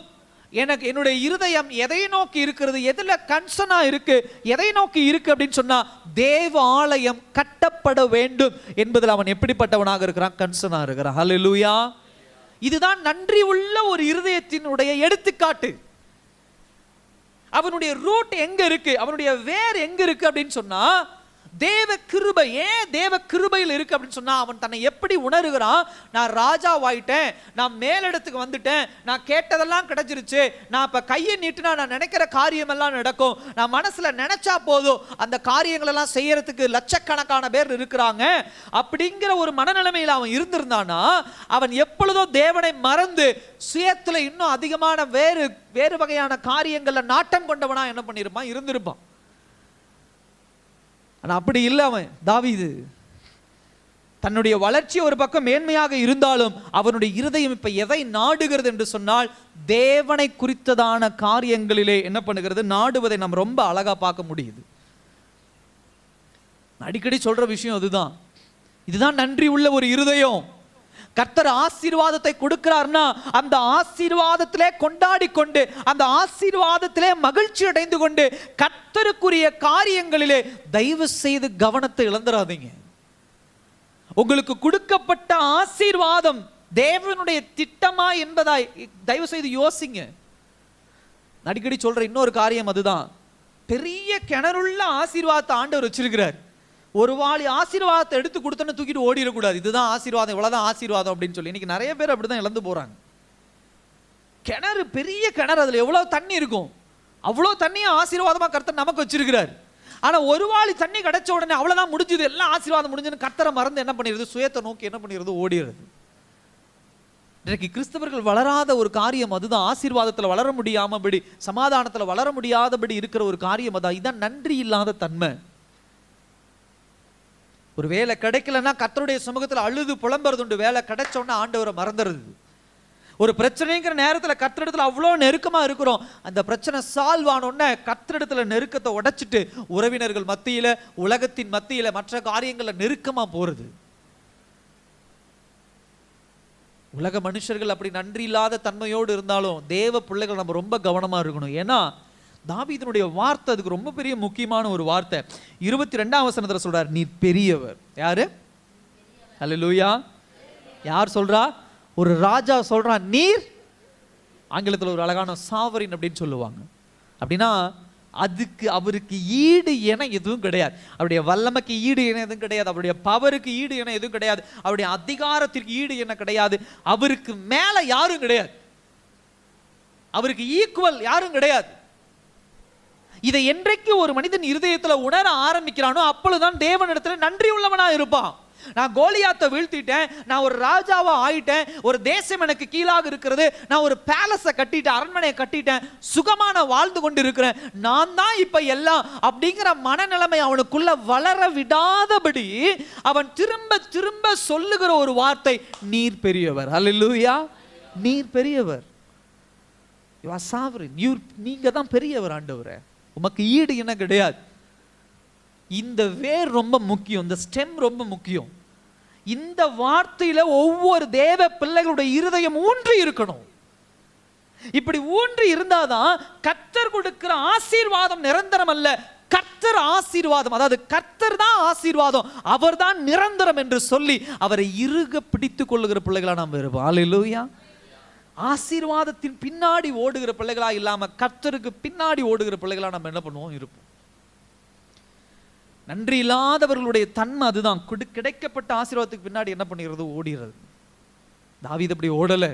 எனக்கு என்னுடைய இருதயம் எதை நோக்கி இருக்கிறது, எதுல கன்சர்னா இருக்கு, எதை நோக்கி இருக்கு அப்படின்னு சொன்னா, தேவ ஆலயம் கட்டப்பட வேண்டும் என்பதில் அவன் எப்படிப்பட்டவனாக இருக்கிறான், கன்சர்னா இருக்கிறான். ஹல்லேலூயா. இதுதான் நன்றி உள்ள ஒரு இருதயத்தினுடைய எடுத்துக்காட்டு. அவனுடைய ரூட் எங்க இருக்கு, அவனுடைய வேர் எங்க இருக்கு அப்படின்னு சொன்னா, தேவ கிருபை. ஏன் தேவ கிருபையில் இருக்கு அப்படின்னு சொன்னா, அவன் தன்னை எப்படி உணர்கிறான், நான் ராஜாவாயிட்டேன், நான் மேலிடத்துக்கு வந்துட்டேன், நான் கேட்டதெல்லாம் கிடைச்சிருச்சு, நான் இப்ப கையை நீட்டினா நான் நினைக்கிற காரியம் எல்லாம் நடக்கும், நான் மனசுல நினைச்சா போதும் அந்த காரியங்கள் எல்லாம் செய்யறதுக்கு லட்சக்கணக்கான பேர் இருக்கிறாங்க அப்படிங்கிற ஒரு மனநிலைமையில் அவன் இருந்திருந்தானா, அவன் எப்பொழுதும் தேவனை மறந்து சுயத்துல இன்னும் அதிகமான வேறு வகையான காரியங்கள்ல நாட்டம் கொண்டவனா என்ன பண்ணிருப்பான், இருந்திருப்பான். ஆனா அப்படி இல்லை. அவன் தாவீது தன்னுடைய வளர்ச்சி ஒரு பக்கம் மேன்மையாக இருந்தாலும் அவனுடைய இருதயம் இப்ப எதை நாடுகிறது என்று சொன்னால், தேவனை குறித்ததான காரியங்களிலே என்ன பண்ணுகிறது, நாடுவதை நம்ம ரொம்ப அழகா பார்க்க முடியுது. அடிக்கடி சொல்ற விஷயம் அதுதான். இதுதான் நன்றி உள்ள ஒரு இருதயம். கர்த்தர் ஆசீர்வாதத்தை கொடுக்கிறார்னா அந்த ஆசீர்வாதத்திலே கொண்டாடி கொண்டு, அந்த ஆசீர்வாதத்திலே மகிழ்ச்சி அடைந்து கொண்டு, கர்த்தருக்குரிய காரியங்களிலே தயவு செய்து கவனத்தை இழந்துடாதீங்க. உங்களுக்கு கொடுக்கப்பட்ட ஆசீர்வாதம் தேவனுடைய திட்டமா என்பதாய் தயவு செய்து யோசிங்க. அடிக்கடி சொல்ற இன்னொரு காரியம் அதுதான். பெரிய கிணறுள்ள ஆசீர்வாதத்தை ஆண்டவர் வச்சிருக்கிறார். ஒரு வாளி ஆசீர்வாதத்தை எடுத்து கொடுத்தோன்னு தூக்கிட்டு ஓடிடக்கூடாது, இதுதான் ஆசீர்வாதம், இவ்வளவுதான் ஆசீர்வாதம் அப்படின்னு சொல்லி. இன்னைக்கு நிறைய பேர் அப்படிதான் இழந்து போறாங்க. கிணறு, பெரிய கிணறு, அதுல எவ்வளவு தண்ணி இருக்கும், அவ்வளவு தண்ணியை ஆசீர்வாதமா கர்த்தர் நமக்கு வச்சிருக்கிறார். ஆனா ஒரு வாளி தண்ணி கிடைச்ச உடனே அவ்வளவுதான் முடிஞ்சது, எல்லாம் ஆசீர்வாதம் முடிஞ்சுன்னு கர்த்தரை மறந்து என்ன பண்ணிடுறது, சுயத்தை நோக்கி என்ன பண்ணிடுறது, ஓடிடுறது. இன்றைக்கு கிறிஸ்தவர்கள் வளராத ஒரு காரியம் அதுதான். ஆசீர்வாதத்துல வளர முடியாமபடி, சமாதானத்துல வளர முடியாதபடி இருக்கிற ஒரு காரியம் அதான். இதான் நன்றி இல்லாத தன்மை. ஒரு வேலை கிடைக்கலன்னா கர்த்தருடைய சமூகத்தில் அழுது புலம்புறது உண்டு. வேலை கிடைச்சோன்னா ஆண்டவரை மறந்துடுது. ஒரு பிரச்சனைங்கிற நேரத்தில் கர்த்தரிடத்துல அவ்வளோ நெருக்கமா இருக்கிறோம். அந்த பிரச்சனை சால்வ் ஆனோடனே கர்த்தரிடத்துல நெருக்கத்தை உடைச்சிட்டு உறவினர்கள் மத்தியில, உலகத்தின் மத்தியில, மற்ற காரியங்கள்ல நெருக்கமா போறது. உலக மனுஷர்கள் அப்படி நன்றி இல்லாத தன்மையோடு இருந்தாலும் தேவ பிள்ளைகள் நம்ம ரொம்ப கவனமா இருக்கணும். ஏன்னா தாவீதினுடைய வார்த்தை அதுக்கு ரொம்ப பெரிய முக்கியமான ஒரு வார்த்தை. 22ஆம் வசனத்துல சொல்றார், நீ பெரியவர். யாரு? ஹல்லேலூயா. யார் சொல்றா? ஒரு ராஜா சொல்றான், நீர். ஆங்கிலத்தில் ஒரு அழகான சாவரின் அப்படின்னு சொல்லுவாங்க. அப்படின்னா அதுக்கு அவருக்கு ஈடு என எதுவும் கிடையாது. அவருடைய வல்லமைக்கு ஈடு என எதுவும் கிடையாது. அவருடைய பவருக்கு ஈடு என எதுவும் கிடையாது. அவருடைய அதிகாரத்திற்கு ஈடு என கிடையாது. அவருக்கு மேல யாரும் கிடையாது. அவருக்கு ஈக்குவல் யாரும் கிடையாது. இதை என்றைக்கு ஒரு மனிதன் இருதயத்துல உணர ஆரம்பிக்கிறானோ அப்பொழுதுதான் தேவனிடத்துல நன்றி உள்ளவனா இருப்பான். நான் கோலியாத்தை வீழ்த்திட்டேன், நான் ஒரு ராஜாவா ஆயிட்டேன், ஒரு தேசம் எனக்கு கீழாக இருக்கிறது, நான் ஒரு பேலஸை கட்டிட்டேன், அரண்மனையை கட்டிட்டேன், சுகமான வாழ்ந்து கொண்டு இருக்கிறேன், நான் தான் இப்ப எல்லாம் அப்படிங்கிற மனநிலைமை அவனுக்குள்ள வளர விடாதபடி அவன் திரும்ப திரும்ப சொல்லுகிற ஒரு வார்த்தை, நீர் பெரியவர். ஹல்லேலூயா. நீர் பெரியவர். You are sovereign. நீங்க தான் பெரியவர் ஆண்டவரே, உமக்கு ஈடு என்ன கிடையாது. இந்த வேர் ரொம்ப முக்கியம், இந்த ஸ்டெம் ரொம்ப முக்கியம். இந்த வார்த்தையில ஒவ்வொரு தேவ பிள்ளைகளுடைய இருதயம் ஊன்றி இருக்கணும். இப்படி ஊன்றி இருந்தாதான் கர்த்தர் கொடுக்கிற ஆசீர்வாதம் நிரந்தரம் அல்ல, கர்த்தர் ஆசீர்வாதம், அதாவது கர்த்தர் தான் ஆசீர்வாதம், அவர் தான் நிரந்தரம் என்று சொல்லி அவரை இறுக பிடித்துக் கொள்ளுகிற பிள்ளைகளா நாம் இருப்போம். ஹல்லேலூயா. ஆசீர்வாதத்தின் பின்னாடி ஓடுகிற பிள்ளைகளா இல்லாம கர்த்தருக்கு பின்னாடி ஓடுகிற பிள்ளைகளா நம்ம என்ன பண்ணுவோம், இருப்போம். நன்றி இல்லாதவர்களுடைய தன்மை அதுதான். கிடைக்கப்பட்ட ஆசீர்வாதத்துக்கு பின்னாடி என்ன பண்ணிடுறது, ஓடிடுறது. தாவீது அப்படி ஓடல.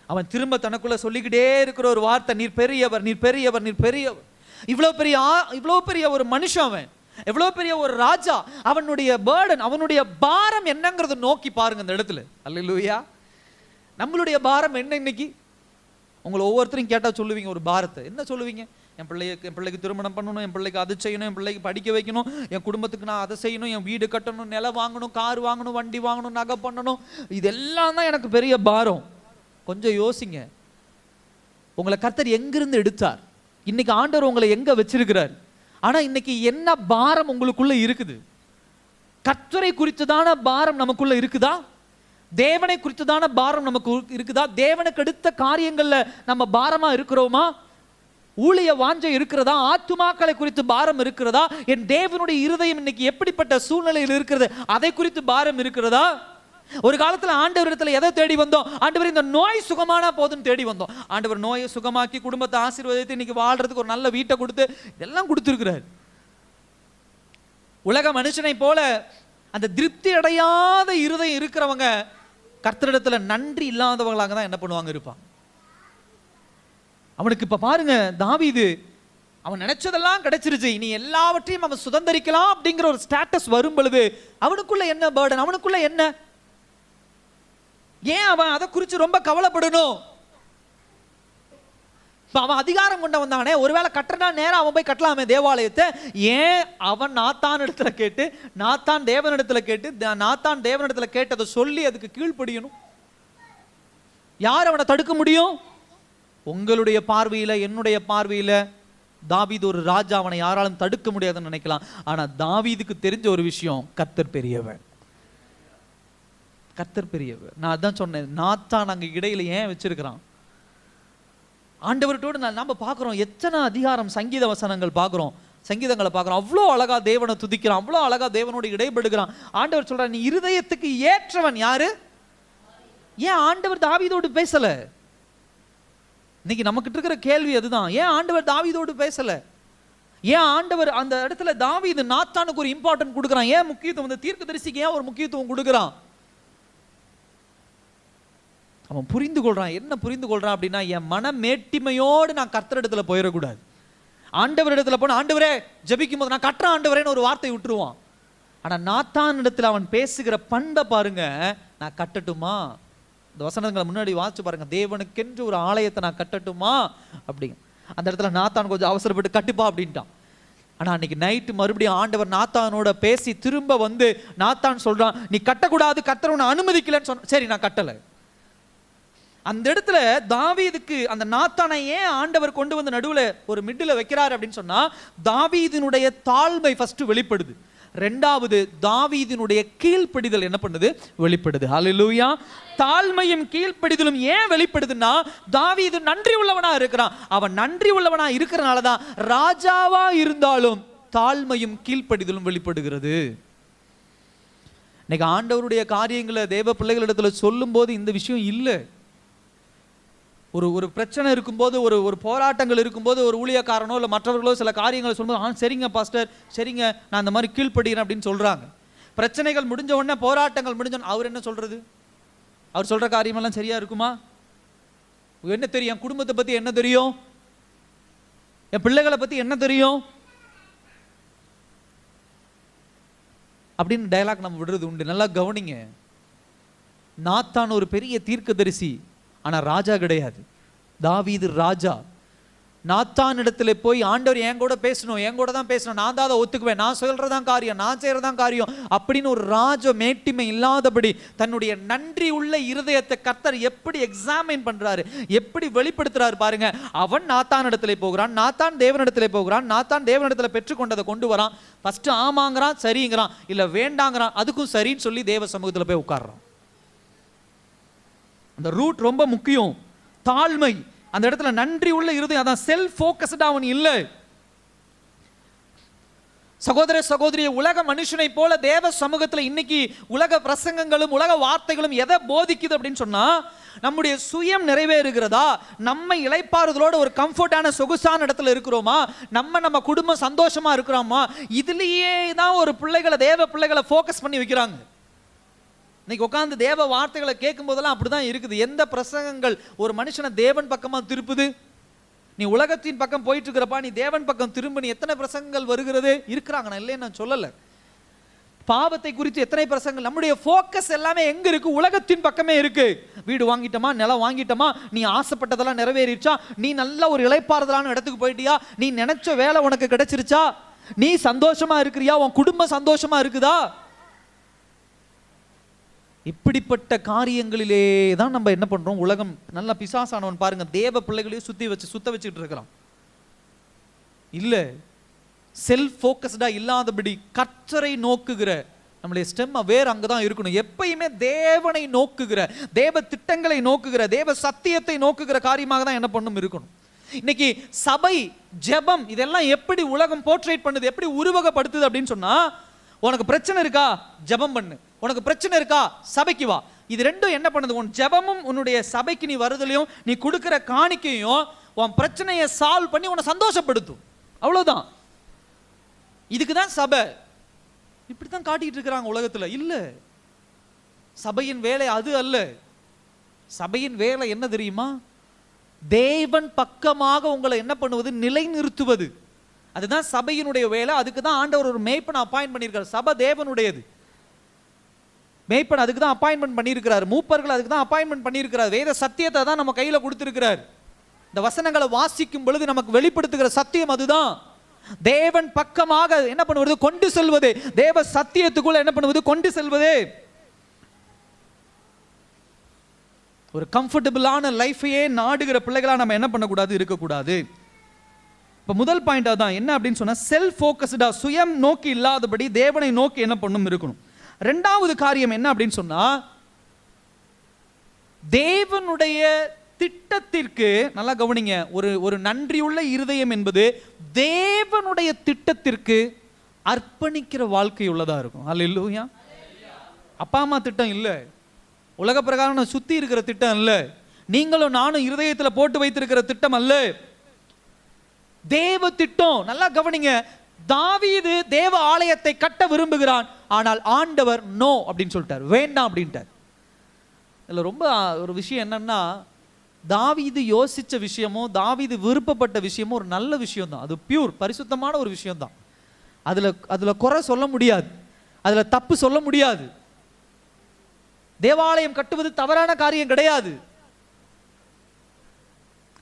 அவன் திரும்ப தனக்குள்ள சொல்லிக்கிட்டே இருக்கிற ஒரு வார்த்தை, நீர் பெரியவர், நீர் பெரியவர், நீர் பெரியவர். இவ்வளவு பெரிய ஒரு மனுஷன் அவன். எவ்வளோ பெரிய ஒரு ராஜா, அவனுடைய பேர்டன், அவனுடைய பாரம் என்னங்கிறத நோக்கி பாருங்க இந்த இடத்துல. அல்லேலூயா. நம்மளுடைய பாரம் என்ன இன்னைக்கு? உங்களை ஒவ்வொருத்தரையும் கேட்டால் சொல்லுவீங்க ஒரு பாரத்தை. என்ன சொல்லுவீங்க? என் பிள்ளைக்கு திருமணம் பண்ணணும், என் பிள்ளைக்கு அது செய்யணும், என் பிள்ளைக்கு படிக்க வைக்கணும், என் குடும்பத்துக்கு நான் அதை செய்யணும், என் வீடு கட்டணும், நிலம் வாங்கணும், கார் வாங்கணும், வண்டி வாங்கணும், நகை பண்ணணும், இதெல்லாம் தான் எனக்கு பெரிய பாரம். கொஞ்சம் யோசிங்க, உங்களை கர்த்தர் எங்கிருந்து எடுத்தார்? இன்னைக்கு ஆண்டவர் உங்களை எங்க வச்சிருக்கிறார்? ஆனா இன்னைக்கு என்ன பாரம் உங்களுக்குள்ள இருக்குது? கர்த்தரை குறித்துதான பாரம் நமக்குள்ள இருக்குதா? தேவனை குறித்துதான பாரம் நமக்கு இருக்குதா? தேவனுக்கு அடுத்த காரியங்கள்ல நம்ம பாரமா இருக்கிறோமா? ஊழிய வாஞ்சை இருக்கிறதா? ஆத்துமாக்களை குறித்து பாரம் இருக்கிறதா? என் தேவனுடைய இருதயம் இன்னைக்கு எப்படிப்பட்ட சூழ்நிலையில் இருக்கிறது, அதை குறித்து பாரம் இருக்கிறதா? ஒரு காலத்துல ஆண்டவரிடத்துல எதை தேடி வந்தோம்? ஆண்டவர் இந்த நோய் சுகமானா போதுன்னு தேடி வந்தோம். ஆண்டவர் நோயை சுகமாக்கி குடும்பத்தை ஆசீர்வதித்து இன்னைக்கு வாழ்றதுக்கு ஒரு நல்ல வீட்டை கொடுத்து இதெல்லாம் கொடுத்துருக்கிறார். உலக மனுஷனை போல அந்த திருப்தி அடையாத இருதயம் இருக்கிறவங்க கர்த்தரிடத்துல நன்றி இல்லாதவங்களாக தான் என்ன பண்ணுவாங்க, இருப்பாங்க. அவனுக்கு இப்ப பாருங்க, தாவீது அவன் நினைச்சதெல்லாம் கிடைச்சிருச்சு, இனி எல்லாவற்றையும் அவன் சுதந்திரிக்கலாம் அப்படிங்கிற ஒரு ஸ்டேட்டஸ் வரும் பொழுது அவனுக்குள்ள என்ன பேர்டன், அவனுக்குள்ள என்ன, ஏன் அவன் அதை குறித்து ரொம்ப கவலைப்படணும்? அவன் அதிகாரம் கொண்ட வந்தானே, ஒருவேளை கட்டுறனா நேரம் அவன் போய் கட்டலாமே தேவாலயத்தை. ஏன் அவன் நாத்தான் இடத்துல கேட்டு, நாத்தான் தேவனிடத்துல கேட்டு, நாத்தான் தேவனிடத்துல கேட்டதை சொல்லி அதுக்கு கீழ்ப்படியணும்? யார் அவனை தடுக்க முடியும்? உங்களுடைய பார்வையில, என்னுடைய பார்வையில தாவீது ஒரு ராஜா, அவனை யாராலும் தடுக்க முடியாதுன்னு நினைக்கலாம். ஆனா தாவீதுக்கு தெரிஞ்ச ஒரு விஷயம், கர்த்தர் பெரியவர், கர்த்தர் பெரியவர். நான் அதான் சொன்னேன், நாத்தான் அங்க இடையில ஏன் வச்சிருக்கிறான்? ஆண்டவர்கிட்டோடு நம்ம பார்க்குறோம், எத்தனை அதிகாரம் சங்கீத வசனங்கள் பார்க்குறோம், சங்கீதங்களை பார்க்குறோம், அவ்வளோ அழகா தேவனை துதிக்கிறான், அவ்வளோ அழகா தேவனோடு இடைபடுகிறான். ஆண்டவர் சொல்றார், நீ இருதயத்துக்கு ஏற்றவன் யாரு? ஏன் ஆண்டவர் தாவீதோடு பேசல? இன்னைக்கு நமக்கிட்ட இருக்கிற கேள்வி அதுதான். ஏன் ஆண்டவர் தாவீதோடு பேசல? ஏன் ஆண்டவர் அந்த இடத்துல தாவீது நாத்தானுக்கு ஒரு இம்பார்ட்டன்ட் கொடுக்குறான்? ஏன் முக்கியத்துவம், இந்த தீர்க்கதரிசிக்கு ஏன் ஒரு முக்கியத்துவம் கொடுக்குறான்? அவன் புரிந்து கொள்றான். என்ன புரிந்து கொள்றான் அப்படின்னா, என் மன மேட்டிமையோடு நான் கர்த்தரிடத்துல போயிடக்கூடாது. ஆண்டவர் இடத்துல போன, ஆண்டவரே ஜெபிக்கும் போது நான் கட்டுறேன் ஆண்டவரேன்னு ஒரு வார்த்தை விட்டுருவான். ஆனா நாத்தான் இடத்துல அவன் பேசுகிற பண்பை பாருங்க, நான் கட்டட்டுமா? இந்த வசனங்களை முன்னாடி வாசிச்சு பாருங்க, தேவனுக்கென்று ஒரு ஆலயத்தை நான் கட்டட்டுமா அப்படிங்க. அந்த இடத்துல நாத்தான் கொஞ்சம் அவசரப்பட்டு கட்டுப்பா அப்படின்ட்டான். ஆனா அன்னைக்கு நைட்டு மறுபடியும் ஆண்டவர் நாத்தானோட பேசி திரும்ப வந்து நாத்தான் சொல்றான், நீ கட்டக்கூடாது, கர்த்தர் உன்னை அனுமதிக்கலன்னு சொன்ன. சரி, நான் கட்டலை. அந்த இடத்துல தாவீதுக்கு அந்த நாத்தானை ஏன் ஆண்டவர் கொண்டு வந்து நடுவில் ஒரு மிடில் வைக்கிறார் அப்படின்னு சொன்னா, தாவீதினுடைய தாழ்மை ஃபர்ஸ்ட் வெளிப்படுது. ரெண்டாவது தாவீதினுடைய கீழ்ப்படிதல் என்ன பண்ணுது? வெளிப்படுது. ஹல்லேலூயா. தாழ்மையும் கீழ்ப்படிதலும் ஏன் வெளிப்படுதுன்னா, தாவீது நன்றி உள்ளவனா இருக்கிறான். அவன் நன்றி உள்ளவனா இருக்கிறனால தான் ராஜாவா இருந்தாலும் தாழ்மையும் கீழ்ப்படிதலும் வெளிப்படுகிறது. இன்னைக்கு ஆண்டவருடைய காரியங்களை தேவ பிள்ளைகளிடத்துல சொல்லும் போது இந்த விஷயம் இல்லை. ஒரு பிரச்சனை இருக்கும்போது, ஒரு போராட்டங்கள் இருக்கும்போது, ஒரு ஊழியக்காரனோ இல்லை மற்றவர்களோ சில காரியங்களை சொல்லும்போது, சரிங்க பாஸ்டர், சரிங்க நான் அந்த மாதிரி கீழ்ப்படுகிறேன் அப்படின்னு சொல்றாங்க. பிரச்சனைகள் முடிஞ்ச உடனே, போராட்டங்கள் முடிஞ்ச உடனே அவர் என்ன சொல்றது? அவர் சொல்ற காரியமெல்லாம் சரியா இருக்குமா? என்ன தெரியும்? என் குடும்பத்தை பத்தி என்ன தெரியும்? என் பிள்ளைகளை பத்தி என்ன தெரியும் அப்படின்னு டயலாக் நம்ம விடுறது உண்டு. நல்லா கவனிங்க. நாத்தான் ஒரு பெரிய தீர்க்கதரிசி, ஆனா ராஜா கிடையாது. தாவீது ராஜா. நாத்தான் இடத்துல போய், ஆண்டவர் என் கூட பேசணும், என் கூட தான் பேசணும், நான் தான் அதை ஒத்துக்குவேன், நான் சொல்றதான் காரியம், நான் செய்யறதான் காரியம் அப்படின்னு ஒரு ராஜ மேட்டிமை இல்லாதபடி தன்னுடைய நன்றி உள்ள இருதயத்தை கர்த்தர் எப்படி எக்ஸாமின் பண்றாரு, எப்படி வெளிப்படுத்துறாரு பாருங்க. அவன் நாத்தான் இடத்துல போகிறான், நாத்தான் தேவனிடத்துல போகிறான், நாத்தான் தேவனிடத்துல பெற்றுக்கொண்டதை கொண்டு வரான். ஃபர்ஸ்ட் ஆமாங்கிறான், சரிங்கிறான், இல்ல வேண்டாங்கிறான், அதுக்கும் சரின்னு சொல்லி தேவ சமூகத்துல போய் உட்கார்றான். அந்த ரூட் ரொம்ப முக்கியம். தாழ்மை, அந்த இடத்துல நன்றி உள்ள இருதயம். அதான் செல்ஃப் ஃபோக்கஸ்டா அவன் இல்லை. சகோதர சகோதரிய, உலக மனுஷனை போல தேவ சமூகத்துல இன்னைக்கு உலக பிரசங்கங்களும் உலக வார்த்தைகளும் எதை போதிக்குது அப்படின்னு சொன்னா, நம்முடைய சுயம் நிறைவேறுகிறதா, நம்ம இளைப்பாறுதலோட ஒரு கம்ஃபர்டான சொகுசான இடத்துல இருக்கிறோமா, நம்ம குடும்பம் சந்தோஷமா இருக்கிறோமா, இதுலயே தான் ஒரு பிள்ளைகளை, தேவ பிள்ளைகளை ஃபோக்கஸ் பண்ணி வைக்கிறாங்க. இன்னைக்கு உட்காந்து தேவ வார்த்தைகளை கேட்கும் போதெல்லாம் அப்படிதான் இருக்குது. எந்த பிரசங்கங்கள் ஒரு மனுஷனை தேவன் பக்கமா திருப்புது? நீ உலகத்தின் பக்கம் போயிட்டு இருக்கிறப்பா, நீ தேவன் பக்கம் திரும்ப. நீ எத்தனை பிரசங்கங்கள் வருகிறது இருக்கிறாங்க, நான் இல்லைன்னு நான் சொல்லலை. பாவத்தை குறித்து எத்தனை பிரசங்கங்கள். நம்முடைய ஃபோக்கஸ் எல்லாமே எங்க இருக்கு? உலகத்தின் பக்கமே இருக்கு. வீடு வாங்கிட்டோமா, நிலம் வாங்கிட்டோமா, நீ ஆசைப்பட்டதெல்லாம் நிறைவேறிச்சா, நீ நல்ல ஒரு இளைப்பாறுதலான இடத்துக்கு போயிட்டியா, நீ நினைச்ச வேலை உனக்கு கிடைச்சிருச்சா, நீ சந்தோஷமா இருக்கிறியா, உன் குடும்பம் சந்தோஷமா இருக்குதா? இப்படிப்பட்ட காரியங்களிலே தான் நம்ம என்ன பண்றோம்? உலகம் நல்ல பிசாசானவன் பாருங்க, தேவ பிள்ளைகளையும் சுத்த வச்சுட்டு இருக்கிறான். இல்ல, செல்ஃப் ஃபோக்கஸ்டா இல்லாதபடி கர்த்தரை நோக்குகிற நம்முடைய ஸ்டெம் வேற அங்கதான் இருக்கணும். எப்பயுமே தேவனை நோக்குகிற, தேவ திட்டங்களை நோக்குகிற, தேவ சத்தியத்தை நோக்குகிற காரியமாக தான் என்ன பண்ணும் இருக்கணும். இன்னைக்கு சபை, ஜெபம் இதெல்லாம் எப்படி உலகம் போர்ட்ரேட் பண்ணுது, எப்படி உருவகப்படுத்துது அப்படின்னு சொன்னா, உனக்கு பிரச்சனை இருக்கா ஜெபம் பண்ணு, உனக்கு பிரச்சனை இருக்கா சபைக்கு வா. இது ரெண்டும் என்ன பண்ணுது? உன் ஜெபமும் உன்னுடைய சபைக்கு நீ வருதலையும் நீ கொடுக்கிற காணிக்கையும் உன் பிரச்சனையை சால்வ் பண்ணி உன்னை சந்தோஷப்படுத்தும். அவ்வளவுதான். இதுக்கு தான் சபை. இப்படித்தான் காட்டிட்டு இருக்கிறாங்க உலகத்துல. இல்ல, சபையின் வேலை அது அல்ல. சபையின் வேலை என்ன தெரியுமா? தேவன் பக்கமாக உங்களை என்ன பண்ணுவது? நிலைநிறுத்துவது. அதுதான் சபையினுடைய வேலை. அதுக்கு தான் ஆண்டவர் ஒரு மேய்ப்பனை அப்பாயின்ட் பண்ணியிருக்காரு. சபை தேவனுடையது. மேய்ப்பன் அதுக்கு தான் அப்பாயின்மெண்ட் பண்ணியிருக்கிறார். மூப்பர்கள் அதுக்கு தான் அப்பாயின்மெண்ட் பண்ணியிருக்கிறார். வேத சத்தியத்தை தான் நம்ம கையில கொடுத்திருக்கிறார். இந்த வசனங்களை வாசிக்கும் பொழுது நமக்கு வெளிப்படுத்துகிற சத்தியம் அதுதான். தேவன் பக்கமாக என்ன பண்ணுவது? கொண்டு செல்வது. தேவ சத்தியத்துக்குள்ள என்ன பண்ணுவது? கொண்டு செல்வது. ஒரு கம்ஃபர்டபுளான லைஃபையே நாடுகிற பிள்ளைகளா நம்ம என்ன பண்ணக்கூடாது? இருக்கக்கூடாது. இப்ப முதல் பாயிண்ட் அதான். என்ன அப்படின்னு சொன்னா, செல்ஃப் ஃபோக்கஸ்டா, சுயம் நோக்கி இல்லாதபடி தேவனை நோக்கி என்ன பண்ணும் இருக்கணும். ரெண்டாவது காரியம் என்ன அப்படின்னு சொன்னா, தேவனுடைய திட்டத்திற்கு, நல்லா கவனிங்க, ஒரு நன்றியுள்ள இருதயம் என்பது தேவனுடைய திட்டத்திற்கு அர்ப்பணிக்கிற வாழ்க்கை உள்ளதா இருக்கும். அல்லேலூயா. அப்பா அம்மா திட்டம் இல்ல, உலக பிரகாரம் சுத்தி இருக்கிற திட்டம் இல்ல, நீங்களும் நானும் இருதயத்துல போட்டு வைத்திருக்கிற திட்டம் அல்ல, தேவ திட்டம். நல்லா கவனிங்க. தாவீது தேவ ஆலயத்தை கட்ட விரும்புகிறான், ஆனால் ஆண்டவர் நோ அப்படின்னு சொல்லிட்டார், வேண்டாம் அப்படின்ட்டார். இதுல ரொம்ப ஒரு விஷயம் என்னன்னா, தாவீது யோசிச்ச விஷயமோ தாவீது விருப்பப்பட்ட விஷயமோ ஒரு நல்ல விஷயம் தான். அது பியூர், பரிசுத்தமான ஒரு விஷயம் தான். அதுல குறை சொல்ல முடியாது, அதுல தப்பு சொல்ல முடியாது. தேவாலயம் கட்டுவது தவறான காரியம் கிடையாது.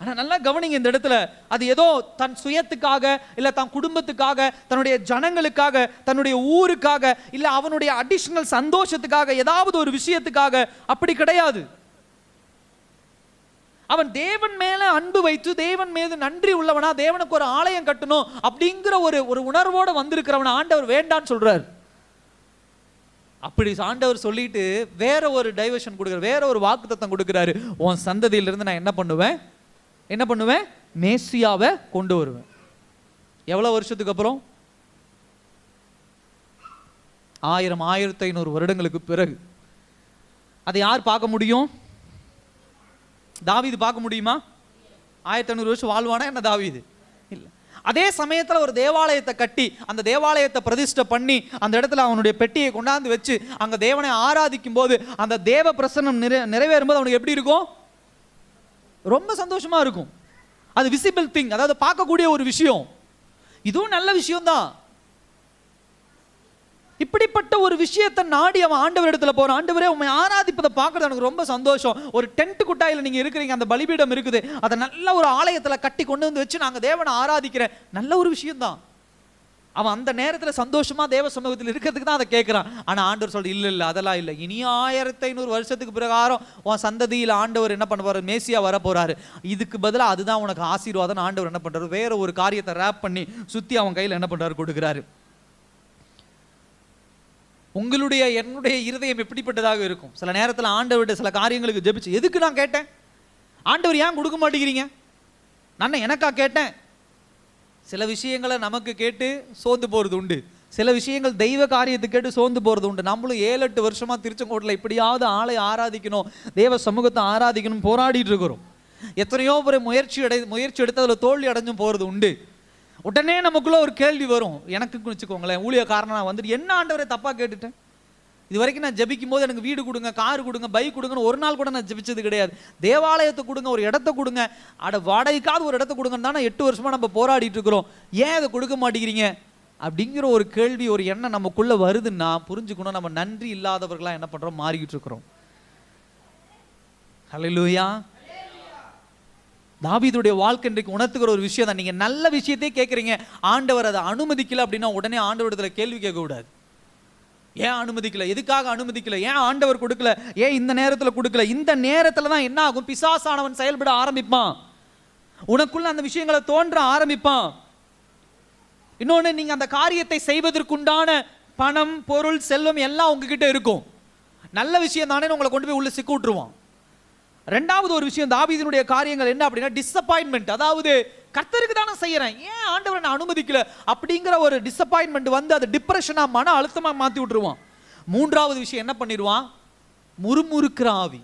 ஆனா நல்லா கவனிங்க, இந்த இடத்துல அது ஏதோ தன் சுயத்துக்காக, இல்ல தன் குடும்பத்துக்காக, தன்னுடைய ஜனங்களுக்காக, தன்னுடைய ஊருக்காக, இல்ல அவனுடைய அடிஷனல் சந்தோஷத்துக்காக, ஏதாவது ஒரு விஷயத்துக்காக அப்படி கிடையாது. அவன் தேவன் மேல அன்பு வைத்து, தேவன் மீது நன்றி உள்ளவனா, தேவனுக்கு ஒரு ஆலயம் கட்டணும் அப்படிங்கிற ஒரு உணர்வோட வந்திருக்கிறவன ஆண்டவர் வேண்டான்னு சொல்றார். அப்படி ஆண்டவர் சொல்லிட்டு வேற ஒரு டைவர்ஷன் கொடுக்குறாரு, வேற ஒரு வாக்குத்தத்தம் கொடுக்கிறாரு. உன் சந்ததியிலிருந்து நான் என்ன பண்ணுவேன்? மேசியாவை கொண்டு வருவேன். எவ்வளவு வருஷத்துக்கு அப்புறம்? 1500 வருடங்களுக்கு பிறகு. அதை யார் பார்க்க முடியும்? தாவீது பார்க்க முடியுமா? 1500 வருஷம் வாழ்வானா என்ன தாவீது? இல்ல. அதே சமயத்துல ஒரு தேவாலயத்தை கட்டி, அந்த தேவாலயத்தை பிரதிஷ்டை பண்ணி, அந்த இடத்துல அவனுடைய பெட்டியை கொண்டாந்து வச்சு அங்க தேவனை ஆராதிக்கும் போது, அந்த தேவ பிரசன்னம் நிறைவேறும் போது அவனுக்கு எப்படி இருக்கும்? ரொம்ப சந்தோஷமா இருக்கும். அது விசிபிள் திங், அதாவது பார்க்கக்கூடிய ஒரு விஷயம். இதுவும் நல்ல விஷயம் தான். இப்படிப்பட்ட ஒரு விஷயத்தை நாடி அவன் ஆண்டவர் இடத்துல போறான். ஆண்டவரே, உண்மை ஆராதிப்பதை பார்க்கறது எனக்கு ரொம்ப சந்தோஷம். ஒரு டென்ட் குட்டாயில நீங்க இருக்கிறீங்க, அந்த பலிபீடம் இருக்குது, அதை நல்ல ஒரு ஆலயத்துல கட்டி கொண்டு வந்து வச்சு நாங்க தேவனை ஆராதிக்கிறேன், நல்ல ஒரு விஷயம் தான். அவன் அந்த நேரத்துல சந்தோஷமா தேவ சமூகத்தில் இருக்கிறதுக்கு தான் அதை கேட்கிறான். ஆனா ஆண்டவர் சொல்ற, இல்ல அதெல்லாம் இல்லை, இனி 1500 வருஷத்துக்கு பிரகாரம் உன் சந்ததியில் ஆண்டவர் என்ன பண்ண போறாரு? மேசியா வர போறாரு. இதுக்கு பதிலாக அதுதான் உனக்கு ஆசீர்வாதம். ஆண்டவர் என்ன பண்றாரு? வேற ஒரு காரியத்தை ரேப் பண்ணி சுத்தி அவன் கையில் என்ன பண்றாரு? கொடுக்கிறாரு. உங்களுடைய என்னுடைய இருதயம் எப்படிப்பட்டதாக இருக்கும்? சில நேரத்தில் ஆண்டவர்கிட்ட சில காரியங்களுக்கு ஜெபிச்சு, எதுக்கு நான் கேட்டேன், ஆண்டவர் ஏன் கொடுக்க மாட்டேங்கிறீங்க, நான் எனக்கா கேட்டேன். சில விஷயங்களை நமக்கு கேட்டு சோர்ந்து போறது உண்டு, சில விஷயங்கள் தெய்வ காரியத்தை கேட்டு சோர்ந்து போறது உண்டு. நம்மளும் 7-8 வருஷமா திருச்செங்கோட்டில் எப்படியாவது ஆளை ஆராதிக்கணும், தேவ சமூகத்தை ஆராதிக்கணும் போராடிட்டு இருக்கிறோம். எத்தனையோ பேர் முயற்சி எடுத்து அதில் தோல்வி அடைஞ்சும் போறது உண்டு. உடனே நமக்குள்ள ஒரு கேள்வி வரும், எனக்கு வச்சுக்கோங்களேன், ஊழியக்காரனா வந்துட்டு என்ன ஆண்டவரை தப்பா கேட்டுட்டேன், இது வரைக்கும் நான் ஜெபிக்கும் போது எனக்கு வீடு கொடுங்க, கார் கொடுங்க, பைக் கொடுங்கன்னு ஒரு நாள் கூட நான் ஜெபிச்சது கிடையாது. தேவாலயத்தை கொடுங்க, ஒரு இடத்த கொடுங்க, வாடகைக்காவது ஒரு இடத்த கொடுங்கன்னு தானே 8 வருஷமா நம்ம போராடிட்டு இருக்கிறோம். ஏன் அதை கொடுக்க மாட்டேங்கிறீங்க அப்படிங்கிற ஒரு கேள்வி, ஒரு எண்ணம் நமக்குள்ள வருதுன்னா புரிஞ்சுக்கணும், நம்ம நன்றி இல்லாதவர்களா என்ன பண்றோம், மாறிக்கிட்டு இருக்கிறோம். ஹல்லேலூயா. தாவீதுடைய வாழ்க்கை இன்றைக்கு உணர்த்துகிற ஒரு விஷயம் தான். நீங்க நல்ல விஷயத்தையே கேட்குறீங்க, ஆண்டவர் அதை அனுமதிக்கல அப்படின்னா உடனே ஆண்டவரிடத்துல கேள்வி கேட்க கூடாது. ஏன் அனுமதிக்கல, எதுக்காக அனுமதிக்கல, ஏன் ஆண்டவர் கொடுக்கல, ஏன் இந்த நேரத்தில் கொடுக்கல. இந்த நேரத்தில் தான் என்ன ஆகும், பிசாசானவன் செயல்பட ஆரம்பிப்பான், உனக்குள்ள அந்த விஷயங்களை தோன்ற ஆரம்பிப்பான். இன்னொன்று, நீங்க அந்த காரியத்தை செய்வதற்குண்டான பணம், பொருள், செல்வம் எல்லாம் உங்ககிட்ட இருக்கும். நல்ல விஷயம் தானே உங்களை கொண்டு போய் உள்ள சிக்க விட்டுருவான். ரெண்டாவது ஒரு விஷயம், தாவீதினுடைய காரியங்கள் என்ன அப்படின்னா டிசப்பாயின்மெண்ட். அதாவது கர்த்தருக்கு தானே செய்யறேன், ஏன் ஆண்டவரை நான் அனுமதிக்கல அப்படிங்கிற ஒரு டிசப்பாயின்மெண்ட் வந்து அது டிப்ரெஷனா, மன அழுத்தமா மாத்தி விட்டுருவான். மூன்றாவது விஷயம் என்ன பண்ணிடுவான், முறுமுறுக்கிற ஆவி.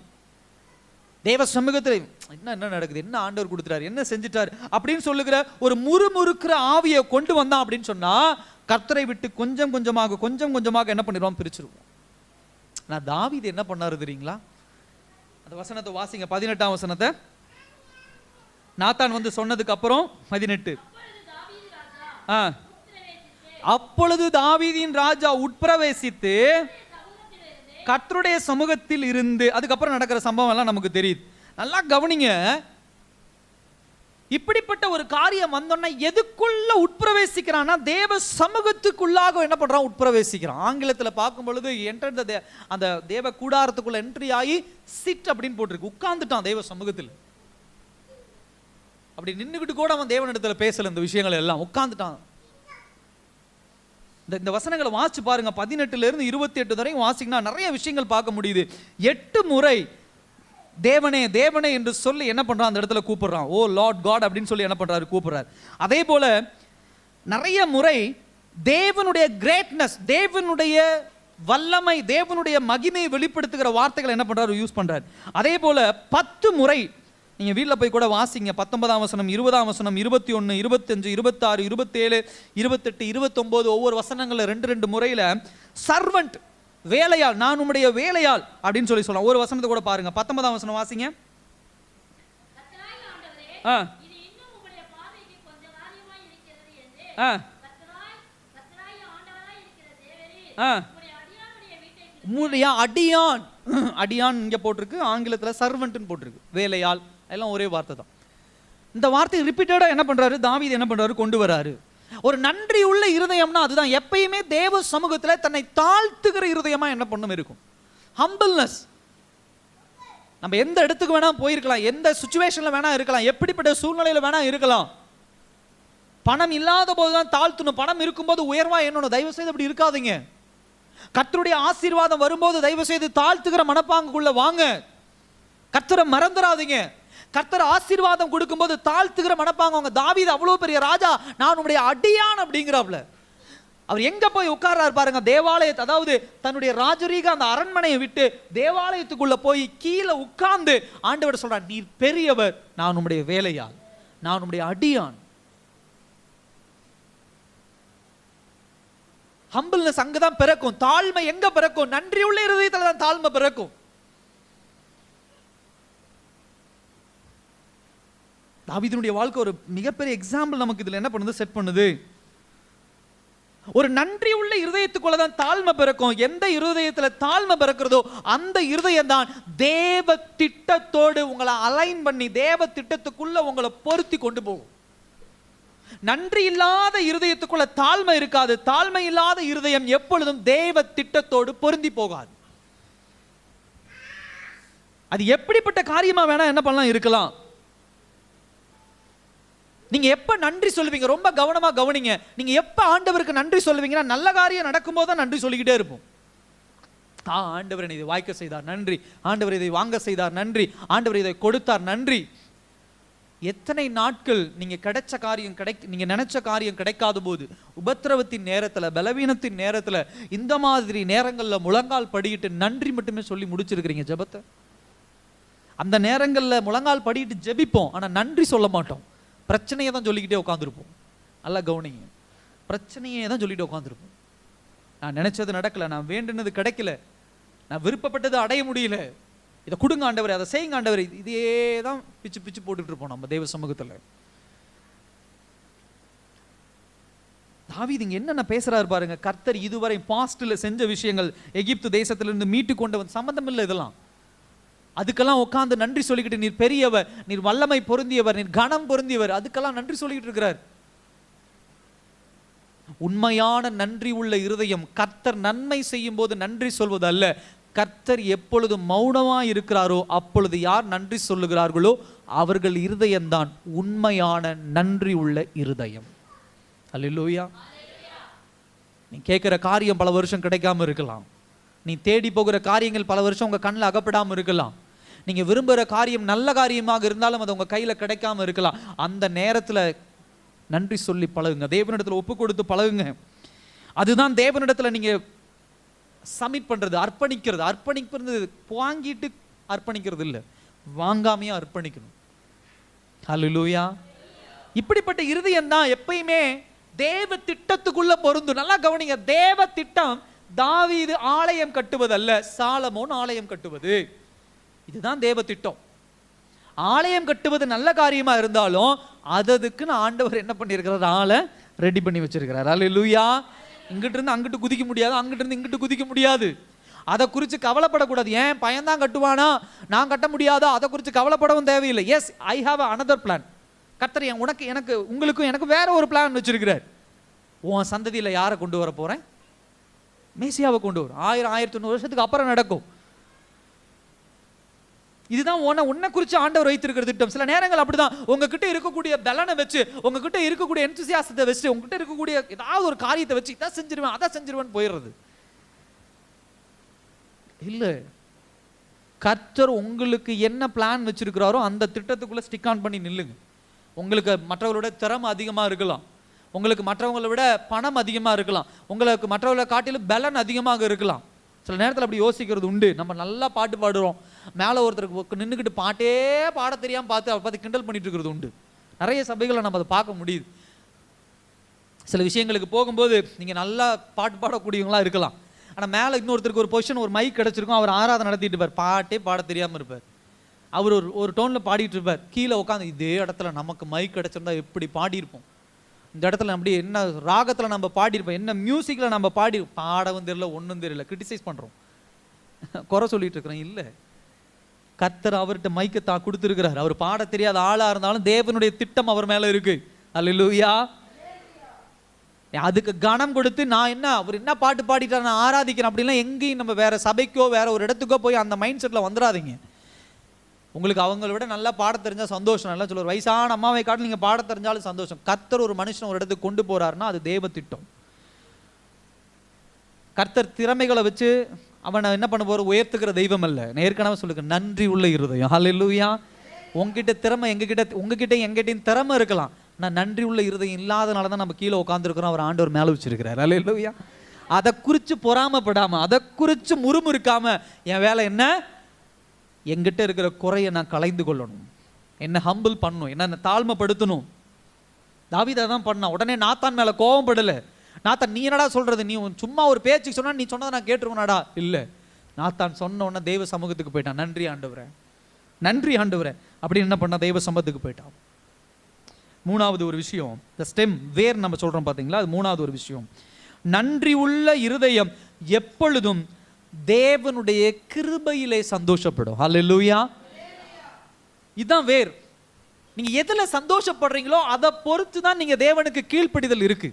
தேவ சமூகத்தில் என்ன நடக்குது, என்ன ஆண்டவர் கொடுத்துறாரு, என்ன செஞ்சுட்டாரு அப்படின்னு சொல்லுகிற ஒரு முறுமுறுக்கிற ஆவியை கொண்டு வந்தான் அப்படின்னு சொன்னா கர்த்தரை விட்டு கொஞ்சம் கொஞ்சமாக என்ன பண்ணிடுவான், பிரிச்சிருவோம். நான் தாவீது என்ன பண்ணாரு தெரியுங்களா, அந்த வசனத்தை வாசிங்க, 18ஆம் வசனத்தை. நாத்தான் வந்து சொன்னதுக்கு அப்புறம் 18. அப்பொழுது தாவீதின் ராஜா உட்பிரவேசித்து கர்த்தருடைய சமூகத்தில் இருந்து, அதுக்கப்புறம் நடக்கிற சம்பவம் எல்லாம் நமக்கு தெரியுது. நல்லா கவனிங்க, இப்படிப்பட்ட ஒரு காரியம் வந்தோன்னா எதுக்குள்ள உட்பிரவேசிக்கிறான்னா தேவ சமூகத்துக்குள்ளாக என்ன பண்றான், உட்பிரவேசிக்கிறான். ஆங்கிலத்தில் பார்க்கும் பொழுது என்டர் அந்த தேவ கூடாரத்துக்குள்ள என்ட்ரி ஆகி சிட் அப்படின்னு போட்டிருக்கு, உட்கார்ந்துட்டான் தேவ சமூகத்தில். அப்படி நின்றுகிட்டு கூட அவன் தேவனிடத்துல பேசல, இந்த விஷயங்கள் எல்லாம் உட்கார்ந்துட்டான். இந்த வசனங்களை வாசிச்சு பாருங்க, 18 இருந்து 28 வரையும் வாசிங்கன்னா நிறைய விஷயங்கள் பார்க்க முடியுது. 8 முறை தேவனே தேவனே என்று சொல்லி என்ன பண்றான், அந்த இடத்துல கூப்பிடுறான், ஓ லார்ட் காட் அப்படின்னு சொல்லி என்ன பண்றாரு, கூப்பிடுறாரு. அதே போல நிறைய முறை தேவனுடைய கிரேட்னஸ், தேவனுடைய வல்லமை, தேவனுடைய மகிமையை வெளிப்படுத்துகிற வார்த்தைகளை என்ன பண்றாரு, யூஸ் பண்றாரு. அதே போல 10 முறை நீங்க வீட்டில் போய் கூட வாசிங்க, 19ஆம் வசனம், 20ஆம் வசனம், 21, 25, 26, 27, 28, 29 ஒவ்வொரு வசனங்கள்ல 2 முறையில சர்வன்ட், வேலையாள், நான் உம்முடைய வேலையாள் அப்படின்னு சொல்லி சொல்லலாம். ஒரு வசனத்தை கூட பாருங்க, 19ஆம் வசனம் வாசிங்க. அடியான், அடியான் இங்க போட்டிருக்கு, ஆங்கிலத்துல சர்வன்ட்னு போட்டிருக்கு, வேலையாள், எல்லாம் ஒரே வார்த்தை தான். இந்த வார்த்தை ரிப்பீட்டடா என்ன பண்றாரு, தாவீது என்ன பண்றாரு, கொண்டு வராரு. ஒரு நன்றி உள்ள இருதயம்னா அதுதான், எப்பயுமே தேவ சமூகத்துல தன்னை தாழ்த்துகிற இருதயமா என்ன பண்ணும் இருக்கும், ஹம்பிள்னஸ். நம்ம எந்த இடத்துக்கு வேணா போயிருக்கலாம், எந்த சிச்சுவேஷன்ல வேணா இருக்கலாம், எப்படிப்பட்ட சூழ்நிலையில வேணா இருக்கலாம். பணம் இல்லாத போதுதான் தாழ்த்தணும், பணம் இருக்கும்போது உயர்வா என்னன்னு தயவு செய்து அப்படி இருக்காதீங்க. கர்த்தருடைய ஆசீர்வாதம் வரும்போது தயவு செய்து தாழ்த்துகிற மனப்பாங்குக்குள்ள வாங்க, கர்த்தரை மறந்துடாதீங்க. கர்த்தர் ஆசீர்வாதம் கொடுக்கும்போது தாழ்த்துகிற மனப்பாங்க. அவங்க தாவீது அவ்வளவு பெரிய ராஜா, நான் உம்முடைய அடியான் அப்படிங்கிறாப்ல. அவர் எங்க போய் உட்கார்றாரு பாருங்க, தேவாலயத்தை, அதாவது தன்னுடைய ராஜரீக அந்த அரண்மனையை விட்டு தேவாலயத்துக்குள்ள போய் கீழே உட்கார்ந்து ஆண்டவர் சொல்றார், நீர் பெரியவர், நான் உம்முடைய வேலையாள், நான் உம்முடைய அடியான். ஹம்பிள்னஸ் அங்கதான் பிறக்கும். தாழ்மை எங்க பிறக்கும், நன்றியுள்ள இருதயத்துல தான் தாழ்மை பிறக்கும். தாவீதுடைய வாழ்க்கை ஒரு மிகப்பெரிய எக்ஸாம்பிள் நமக்கு இதுல என்ன பண்ணுது, செட் பண்ணுது. ஒரு நன்றி உள்ள இருதயத்துக்குள்ள தான் தாழ்மை பிறக்கும். எந்த இருதயத்துல தாழ்மை பிறக்கிறதோ அந்த இருதயம் தான் தேவ திட்டத்தோடு உங்களை அலைன் பண்ணி தேவ திட்டத்துக்குள்ள உங்களை பொருத்தி கொண்டு போகும். நன்றி இல்லாத இருதயத்துக்குள்ள தாழ்மை இருக்காது. தாழ்மை இல்லாத இருதயம் எப்பொழுதும் தேவ திட்டத்தோடு பொருந்தி போகாது. அது எப்படிப்பட்ட காரியமா வேணா என்ன பண்ணலாம் இருக்கலாம். நீங்க எப்ப நன்றி சொல்லுவீங்க, ரொம்ப கவனமா கவனிங்க. நீங்க எப்ப ஆண்டவருக்கு நன்றி சொல்லுவீங்கன்னா நல்ல காரியம் நடக்கும்போது தான் நன்றி சொல்லிக்கிட்டே இருப்போம். ஆண்டவர் இதை வாய்க்க செய்தார் நன்றி, ஆண்டவர் இதை வாங்க செய்தார் நன்றி, ஆண்டவர் இதை கொடுத்தார் நன்றி. எத்தனை நாட்கள் நீங்க கிடைச்ச காரியம் நீங்க நினைச்ச காரியம் கிடைக்காத போது, உபத்திரவத்தின் நேரத்துல, பலவீனத்தின் நேரத்துல, இந்த மாதிரி நேரங்கள்ல முழங்கால் படிக்கிட்டு நன்றி மட்டுமே சொல்லி முடிச்சிருக்கிறீங்க ஜெபத்தை. அந்த நேரங்கள்ல முழங்கால் படிக்கிட்டு ஜெபிப்போம், ஆனா நன்றி சொல்ல மாட்டோம். பிரச்சனையை தான் சொல்லிக்கிட்டே உட்காந்துருப்போம். நல்லா கவனிங்க, பிரச்சனையே தான் சொல்லிட்டு உட்காந்துருப்போம். நான் நினைச்சது நடக்கல, நான் வேண்டுனது கிடைக்கல, நான் விருப்பப்பட்டதை அடைய முடியல, இதை கொடுங்க ஆண்டவர், அதை செய்யுங்க ஆண்டவர், இதே தான் பிச்சு பிச்சு போட்டுட்டு இருப்போம் நம்ம தேவ சமூகத்தில். தாவீது இங்க என்னென்ன பேசுறாரு பாருங்க. கர்த்தர் இதுவரை பாஸ்ட்ல செஞ்ச விஷயங்கள், எகிப்து தேசத்திலிருந்து மீட்டு கொண்டு வந்து, சம்பந்தம் இல்லை இதெல்லாம். அதுக்கெல்லாம் உட்கார்ந்து நன்றி சொல்லிக்கிட்டு, நீர் பெரியவர், நீர் வல்லமை பொருந்தியவர், நீர் கனம் பொருந்தியவர், அதுக்கெல்லாம் நன்றி சொல்லிக்கிட்டு இருக்கிறார். உண்மையான நன்றி உள்ள இருதயம் கர்த்தர் நன்மை செய்யும் போது நன்றி சொல்வது அல்ல. கர்த்தர் எப்பொழுது மௌனமா இருக்கிறாரோ அப்பொழுது யார் நன்றி சொல்லுகிறார்களோ அவர்கள் இருதயம்தான் உண்மையான நன்றி உள்ள இருதயம். அல்லேலூயா. நீ கேட்கிற காரியம் பல வருஷம் கிடைக்காம இருக்கலாம், நீ தேடி போகிற காரியங்கள் பல வருஷம் உங்க கண்ணில் அகப்படாம இருக்கலாம், நீங்க விரும்புகிற காரியம் நல்ல காரியமாக இருந்தாலும் அது உங்க கையில கிடைக்காம இருக்கலாம். அந்த நேரத்துல நன்றி சொல்லி பழகுங்க, தேவனிடத்துல ஒப்பு கொடுத்து பழகுங்க. அதுதான் தேவனிடத்துல நீங்க சப்மிட் பண்றது, அர்ப்பணிக்கிறது. அர்ப்பணிக்கிறது வாங்கிட்டு அர்ப்பணிக்கிறது இல்லை, வாங்காமையா அர்ப்பணிக்கணும். ஹல்லேலூயா. இப்படிப்பட்ட இருதயம் தான் எப்பயுமே தேவ திட்டத்துக்குள்ள பொருந்தும். நல்லா கவனிங்க, தேவ திட்டம் தாவீது ஆலயம் கட்டுவது அல்ல, சாலமோன் ஆலயம் கட்டுவது. இதுதான் தேவ திட்டம். ஆலயம் கட்டுவது நல்ல காரியமா இருந்தாலும் அதுக்குன்னு ஆண்டவர் என்ன பண்ணியிருக்கிறார், ஆளை ரெடி பண்ணி வச்சிருக்கிறார். அல்லேலூயா. இங்கிட்டு இருந்து அங்கிட்டு குதிக்க முடியாது, அங்கிட்டு இருந்து இங்கிட்டு குதிக்க முடியாது. அதை குறித்து கவலைப்படக்கூடாது. ஏன் பையன்தான் கட்டுவானா, நான் கட்ட முடியாதா, அதை குறித்து கவலைப்படவும் தேவையில்லை. Yes, I have another plan. கர்த்தர் உனக்கு, எனக்கு, உங்களுக்கும் எனக்கு வேற ஒரு பிளான் வச்சிருக்கிறார். உன் சந்ததியில யாரை கொண்டு வர போறேன், மேசியாவை கொண்டு வரும். 1000-1100 வருஷத்துக்கு அப்புறம் நடக்கும். இதுதான் உன்னை குறித்து ஆண்டவர் வைத்திருக்கிற திட்டம். சில நேரங்கள் அப்படிதான், உங்ககிட்ட இருக்கக்கூடிய பலனை வச்சு, உங்ககிட்ட இருக்கக்கூடிய என்துசியாசத்தை வச்சு, உங்ககிட்ட இருக்கக்கூடிய ஏதாவது ஒரு காரியத்தை வச்சு இதை செஞ்சிருவேன் அதை செஞ்சிருவேன் போயிடுறது இல்ல. கர்த்தர் உங்களுக்கு என்ன பிளான் வச்சிருக்கிறாரோ அந்த திட்டத்துக்குள்ள ஸ்டிக் ஆன் பண்ணி நில்லுங்க. உங்களுக்கு மற்றவர்களோட திறமை அதிகமா இருக்கலாம், உங்களுக்கு மற்றவங்களை விட பணம் அதிகமா இருக்கலாம், உங்களுக்கு மற்றவர்களை காட்டிலும் பலன் அதிகமாக இருக்கலாம். சில நேரத்தில் அப்படி யோசிக்கிறது உண்டு. நம்ம நல்லா பாட்டு பாடுறோம், மேலே ஒருத்தருக்கு நின்றுக்கிட்டு பாட்டே பாட தெரியாமல் பார்த்து கிண்டல் பண்ணிட்டு இருக்கிறது உண்டு. நிறைய சபைகளை நம்ம அதை பார்க்க முடியுது. சில விஷயங்களுக்கு போகும்போது நீங்கள் நல்லா பாட்டு பாடக்கூடியவங்களா இருக்கலாம், ஆனால் மேலே இன்னொருத்தருக்கு ஒரு பொசிஷன், ஒரு மைக் கிடச்சிருக்கும், அவர் ஆராதனை நடத்திட்டு இருப்பார், பாட்டே பாட தெரியாமல் இருப்பார். அவர் ஒரு டோனில் பாடிட்டு இருப்பார், கீழே உட்காந்து இதே இடத்துல நமக்கு மைக் கிடச்சிருந்தா எப்படி பாடியிருப்போம், இந்த இடத்துல அப்படி என்ன ராகத்தில் நம்ம பாடியிருப்போம், என்ன மியூசிக்கில் நம்ம பாடவும் தெரியல, ஒன்றும் தெரியல, கிரிட்டிசைஸ் பண்ணுறோம், குறை சொல்லிட்டு இருக்கிறோம். இல்லை, கர்த்தர் அவர்கிட்ட மைக்கை கொடுத்துருக்கிறார். அவர் பாட தெரியாத ஆளாக இருந்தாலும் தேவனுடைய திட்டம் அவர் மேலே இருக்கு. அல்லேலூயா. அதுக்கு கனம் கொடுத்து நான் என்ன, அவர் என்ன பாட்டு பாடிட்டார் நான் ஆராதிக்கிறேன் அப்படின்லாம் எங்கேயும் நம்ம வேற சபைக்கோ வேற ஒரு இடத்துக்கோ போய் அந்த மைண்ட் செட்டில் வந்துடாதீங்க. உங்களுக்கு அவங்கள விட நல்லா பாட தெரிஞ்சால் சந்தோஷம். நல்லா சொல்லுவார், வயசான அம்மாவை காட்டில் நீங்கள் பாட தெரிஞ்சாலும் சந்தோஷம். கர்த்தர் ஒரு மனுஷன் ஒரு இடத்துக்கு கொண்டு போறாருன்னா அது தேவ திட்டம். கர்த்தர் திறமைகளை வச்சு அவனை என்ன பண்ண போற, உயர்த்துக்கிற தெய்வம் அல்ல. ஏற்கனவே சொல்லுங்க, நன்றி உள்ள இருதயம். ஹல்லேலூயா. உங்ககிட்ட திறமை உங்ககிட்ட எங்கிட்டையும் திறமை இருக்கலாம், நான் நன்றி உள்ள இருதயம் இல்லாதனால தான் நம்ம கீழே உட்காந்துருக்கிறோம், அவர் ஆண்டவர் மேலே வச்சிருக்கிறார். ஹல்லேலூயா. அதை குறித்து பொறாமப்படாம, அதை குறித்து முறுமுறுக்காம, என் வேலை என்ன, என்கிட்ட இருக்கிற குறையை நான் கலைந்து கொள்ளணும், என்ன ஹம்பிள் பண்ணணும், என்ன தாழ்மைப்படுத்தணும். தாவீது தான் பண்ணான். உடனே நாத்தான் மேல கோபம் படலை. நாத்தான், நீ என்னடா சொல்றது, நீ சும்மா ஒரு பேச்சுக்கு சொன்னா, நீ சொன்னதை நான் கேட்டுருவேனாடா. இல்லை, நாத்தான் சொன்ன உடனே தெய்வ சமூகத்துக்கு போயிட்டான். நன்றி ஆண்டவரே, நன்றி ஆண்டவரே அப்படின்னு என்ன பண்ணா, தெய்வ சமூகத்துக்கு போயிட்டான். மூணாவது ஒரு விஷயம், இந்த ஸ்டெம் வேர் நம்ம சொல்றோம் பாத்தீங்களா, அது மூணாவது ஒரு விஷயம். நன்றி உள்ள இருதயம் எப்பொழுதும் தேவனுடைய கிருபையிலே சந்தோஷப்படும். ஹல்லேலூயா. இதுதான் வேர். நீங்க எதுல சந்தோஷப்படுறீங்களோ அதை பொறுத்து தான் நீங்க தேவனுக்கு கீழ்ப்படிதல் இருக்கு.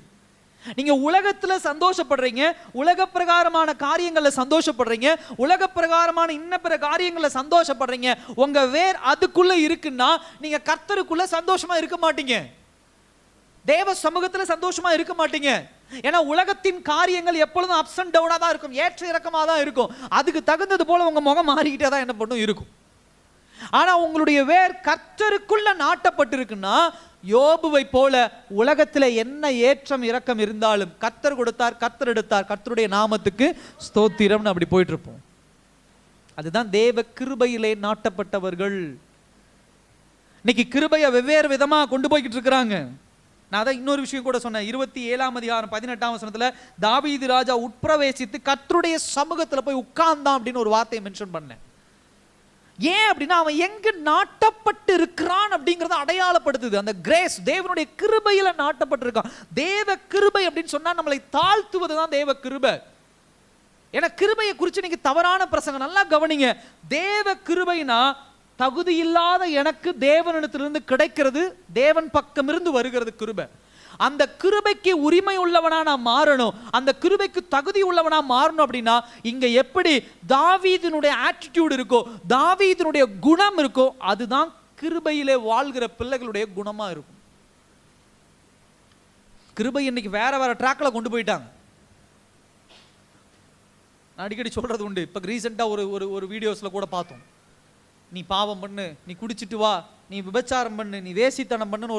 நீங்க உலகத்துல சந்தோஷப்படுறீங்க, உலக பிரகாரமான காரியங்கள்ல சந்தோஷப்படுறீங்க, உலக பிரகாரமான இன்ன பிற காரியங்கள்ல சந்தோஷப்படுறீங்க, உங்க வேர் அதுக்குள்ள இருக்குன்னா நீங்க கர்த்தருக்குள்ள சந்தோஷமா இருக்க மாட்டீங்க, தேவ சமூகத்துல சந்தோஷமா இருக்க மாட்டீங்க. ஏன்னா உலகத்தின் காரியங்கள் எப்பொழுதும் அப்ஸ் அண்ட் டவுனா தான் இருக்கும், ஏற்ற இறக்கமாக தான் இருக்கும். அதுக்கு தகுந்தது போல உங்க முகம் மாறிக்கிட்டே தான் என்ன பண்ணும் இருக்கும். ஆனா உங்களுடைய வேர் கர்த்தருக்குள்ள நாட்டப்பட்டிருக்குன்னா, யோபுவை போல உலகத்துல என்ன ஏற்றம் இறக்கம் இருந்தாலும் கர்த்தர் கொடுத்தார், கர்த்தர் எடுத்தார், கர்த்தருடைய நாமத்துக்கு ஸ்தோத்திரம்னு அப்படி போயிட்டு இருப்போம். அதுதான் தேவ கிருபையிலே நாட்டப்பட்டவர்கள். இன்னைக்கு கிருபையை வெவ்வேறு விதமா கொண்டு போய்கிட்டு இருக்கிறாங்க. நான் அதான் இன்னொரு விஷயம் கூட சொன்னேன். 27ஆம் அதிகாரம் 18ஆம் வசனத்துல தாவீது ராஜா உட்பிரவேசித்து கர்த்தருடைய சமூகத்துல போய் உட்கார்ந்தான் அப்படின்னு ஒரு வார்த்தையை மென்ஷன் பண்ணேன். ஏன் அப்படின்னா அவன் எங்க நாட்டப்பட்டு இருக்கிறான் அப்படிங்கறத அடையாளப்படுத்துது. அந்த கிரேஸ், தேவனுடைய கிருபையில நாட்டப்பட்டு இருக்கான். தேவ கிருபை அப்படின்னு சொன்னா நம்மளை தாழ்த்துவதுதான் தேவ கிருபை. ஏன்னா கிருபையை குறித்து நீங்க தவறான பிரசங்கம், நல்லா கவனிங்க. தேவ கிருபைனா தகுதி இல்லாத எனக்கு தேவனிடத்திலிருந்து கிடைக்கிறது, தேவன் பக்கம் இருந்து வருகிறது கிருபை. அந்த கிருபைக்கு உரிமை உள்ளவனா நான் மாறணும், அந்த கிருபைக்கு தகுதி உள்ளவனா மாறணும். அப்படின்னா இங்க எப்படி தாவீதினுடைய ஆட்டிடியூட் இருக்கோ, தாவீதினுடைய குணம் இருக்கோ, அதுதான் கிருபையிலே வாழ்கிற பிள்ளைகளுடைய குணமா இருக்கும். கிருபை இன்னைக்கு வேற வேற ட்ராக்ல கொண்டு போயிட்டாங்க. நான் அடிக்கடி சொல்றது உண்டு. இப்போ ரீசெண்டாக ஒரு வீடியோஸில் கூட பார்த்தோம். நீ பாவம் பண்ணு, நீ குடிச்சிட்டு வா, நீ விபச்சாரம் பண்ணு, நீ வேசித்தனம் பண்ணுன்னு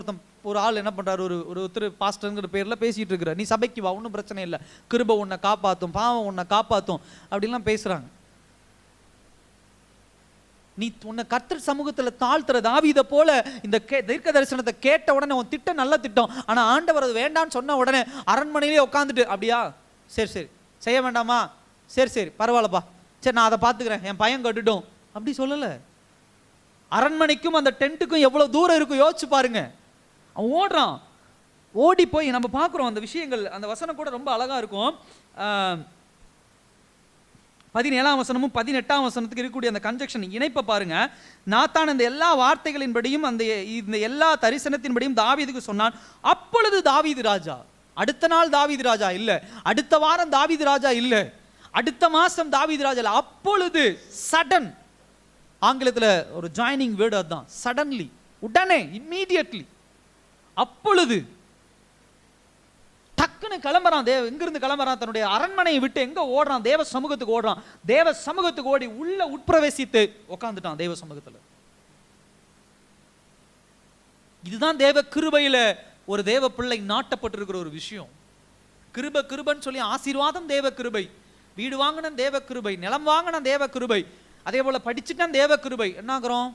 ஒரு ஆள் என்ன பண்ணுறாரு, ஒருத்தர் பாஸ்டருங்கிற பேரில் பேசிகிட்டு இருக்கிறார். நீ சபைக்கு வா, ஒன்றும் பிரச்சனை இல்லை, கிருபை உன்னை காப்பாற்றும், பாவம் உன்னை காப்பாற்றும் அப்படின்லாம் பேசுகிறாங்க. நீ உன்னை கர்த்தர் சமூகத்தில் தாழ்த்துற தாவீதை போல இந்த தீர்க்க தரிசனத்தை கேட்ட உடனே உன் திட்டம் நல்ல திட்டம், ஆனால் ஆண்டவர் அது வேண்டான்னு சொன்ன உடனே அரண்மனையிலே உட்காந்துட்டு அப்படியா, சரி சரி செய்ய வேண்டாமா, சரி சரி பரவாயில்லப்பா, சரி நான் அதை பார்த்துக்கிறேன், என் பையன் கட்டுட்டோம் அப்படி சொல்லலை. அரண்மனைக்கும் அந்த டென்ட்டுக்கும் எவ்வளோ தூரம் இருக்கும் யோசிச்சு பாருங்க. அவன் ஓடுறான், ஓடி போய் நம்ம பார்க்குறோம் அந்த விஷயங்கள். அந்த வசனம் கூட ரொம்ப அழகாக இருக்கும். 17ஆம் வசனமும் 18ஆம் வசனத்துக்கு இருக்கக்கூடிய அந்த கன்ஜெக்ஷன் இணைப்பை பாருங்க. நாத்தான் இந்த எல்லா வார்த்தைகளின்படியும் இந்த எல்லா தரிசனத்தின்படியும் தாவீதுக்கு சொன்னான். அப்பொழுது தாவீது ராஜா, அடுத்த நாள் தாவீது ராஜா இல்லை, அடுத்த வாரம் தாவீது ராஜா இல்லை, அடுத்த மாசம் தாவீது ராஜா இல்லை, அப்பொழுது சடன், ஆங்கிலத்தில் ஒரு ஜாயினிங் வேர்டு அதுதான், சடன்லி, உடனே, இம்மீடியட்லி, அப்பொழுது டக்குன்னு கிளம்புறான். எங்கிருந்து கிளம்புறான்? தன்னுடைய அரண்மனையை விட்டு எங்க ஓடுறான்? தேவ சமூகத்துக்கு ஓடுறான். தேவ சமூகத்துக்கு ஓடி உள்ள உட்பிரவேசித்து உட்கார்ந்துட்டான் தேவ சமூகத்துல. இதுதான் தேவ கிருபையில ஒரு தேவ பிள்ளை நாட்டப்பட்டிருக்கிற ஒரு விஷயம். கிருபன்னு சொல்லி ஆசீர்வாதம் தேவ கிருபை, வீடு வாங்கின தேவ கிருபை, நிலம் வாங்கின தேவ கிருபை, அதே போல படிச்சுட்டான் தேவ கிருபை. என்னாகிறோம்?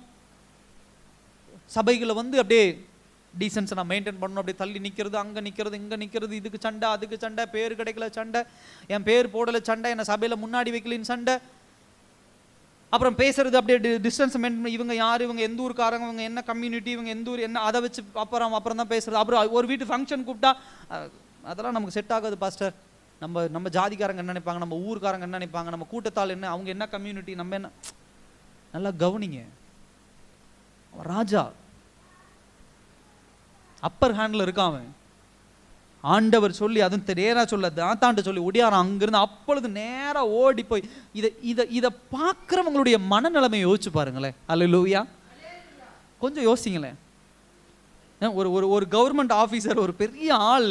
சபைகளை அப்படியே டீசன்ஸை நான் மெயின்டைன் பண்ணணும், அப்படியே தள்ளி நிற்கிறது, அங்கே நிற்கிறது, இங்கே நிற்கிறது, இதுக்கு சண்டை, அதுக்கு சண்டை, பேர் கிடைக்கல சண்டை, என் பேர் போடலை சண்டை, என்னை சபையில் முன்னாடி வைக்கலின்னு சண்டை, அப்புறம் பேசுறது அப்படியே டிஸ்டன்ஸ் மெயின்டைன், இவங்க யார், இவங்க எந்த ஊருக்காரங்க, இவங்க என்ன கம்யூனிட்டி, இவங்க எந்த ஊர் என்ன, அதை வச்சு அப்புறம் தான் பேசுறது. அப்புறம் ஒரு வீட்டு ஃபங்க்ஷன் கூப்பிட்டா அதெல்லாம் நமக்கு செட் ஆகாது பாஸ்டர், நம்ம ஜாதிக்காரங்க என்ன நினைப்பாங்க, நம்ம ஊருக்காரங்க என்ன நினைப்பாங்க, நம்ம கூட்டத்தால் என்ன, அவங்க என்ன கம்யூனிட்டி, நம்ம என்ன. நல்லா கவனிங்க. ராஜா அப்பர் ஹேண்ட்ல இருக்கான் அவன். ஆண்டவர் சொல்லி, அதுவும் நேரா சொல்ல தாத்தாண்ட சொல்லி ஒடியாரான் அங்கிருந்து. அப்பொழுது நேரா ஓடி போய் இதை பார்க்குறவங்களுடைய மனநிலைமை யோசிச்சு பாருங்களேன். அல்லேலூயா. கொஞ்சம் யோசிங்களேன். ஒரு கவர்மெண்ட் ஆஃபீஸர், ஒரு பெரிய ஆள்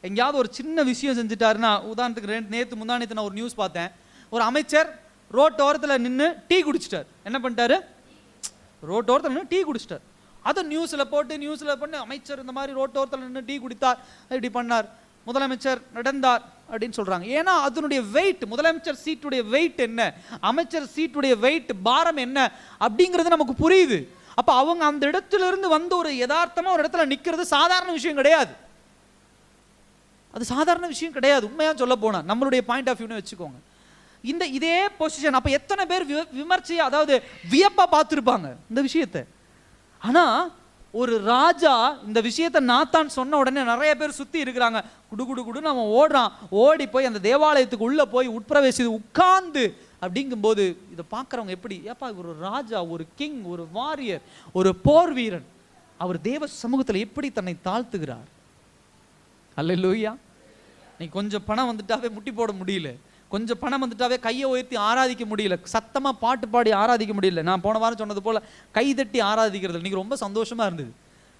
எங்கேயாவது ஒரு சின்ன விஷயம் செஞ்சுட்டாருன்னா, உதாரணத்துக்கு நேற்று முந்தானத்து நான் ஒரு நியூஸ் பார்த்தேன். ஒரு அமைச்சர் ரோட்டோரத்தில் நின்று டீ குடிச்சிட்டார். என்ன பண்ணிட்டாரு? ரோட்டோரத்தில் நின்று டீ குடிச்சிட்டார். அதை நியூஸில் போட்டு அமைச்சர் இந்த மாதிரி ரோட்டோரத்தில் நின்று டீ குடித்தார், இப்படி பண்ணார், முதலமைச்சர் நடந்தார் அப்படின்னு சொல்றாங்க. ஏன்னா அதனுடைய வெயிட், முதலமைச்சர் சீட்டுடைய வெயிட் என்ன, அமைச்சர் சீட்டுடைய வெயிட், பாரம் என்ன அப்படிங்கிறது நமக்கு புரியுது. அப்ப அவங்க அந்த இடத்துல இருந்து வந்து ஒரு யதார்த்தமா ஒரு இடத்துல நிக்கிறது சாதாரண விஷயம் கிடையாது. அது சாதாரண விஷயம் கிடையாது. உண்மையா சொல்ல போனா நம்மளுடைய பாயிண்ட் ஆஃப் வியூன்னு வச்சுக்கோங்க. இதே பொசிஷன் அப்ப எத்தனை பேர் விமர்சி, அதாவது வியப்பா பார்த்துருப்பாங்க இந்த விஷயத்தை. ஆனா ஒரு ராஜா இந்த விஷயத்தை நாத்தான் சொன்ன உடனே நிறைய பேர் சுத்தி இருக்கிறாங்க. குடுன்னு அவன் ஓடுறான். ஓடி போய் அந்த தேவாலயத்துக்கு உள்ள போய் உட்பிரவேசி உட்கார்ந்து அப்படிங்கும்போது இதை பார்க்குறவங்க எப்படி, ஏப்பா ஒரு ராஜா, ஒரு கிங், ஒரு வாரியர், ஒரு போர் வீரன், அவர் தேவ சமூகத்தில் எப்படி தன்னை தாழ்த்துகிறார். அல்லேலூயா. நீ கொஞ்சம் பணம் வந்துட்டாவே முட்டி போட முடியல, கொஞ்சம் பணம் வந்துட்டாவே கையை உயர்த்தி ஆராதிக்க முடியல, சத்தமா பாட்டு பாடி ஆராதிக்க முடியல. நான் போன வாரம் சொன்னது போல கை தட்டி ஆராதிக்கிறது இன்னைக்கு ரொம்ப சந்தோஷமா இருந்தது.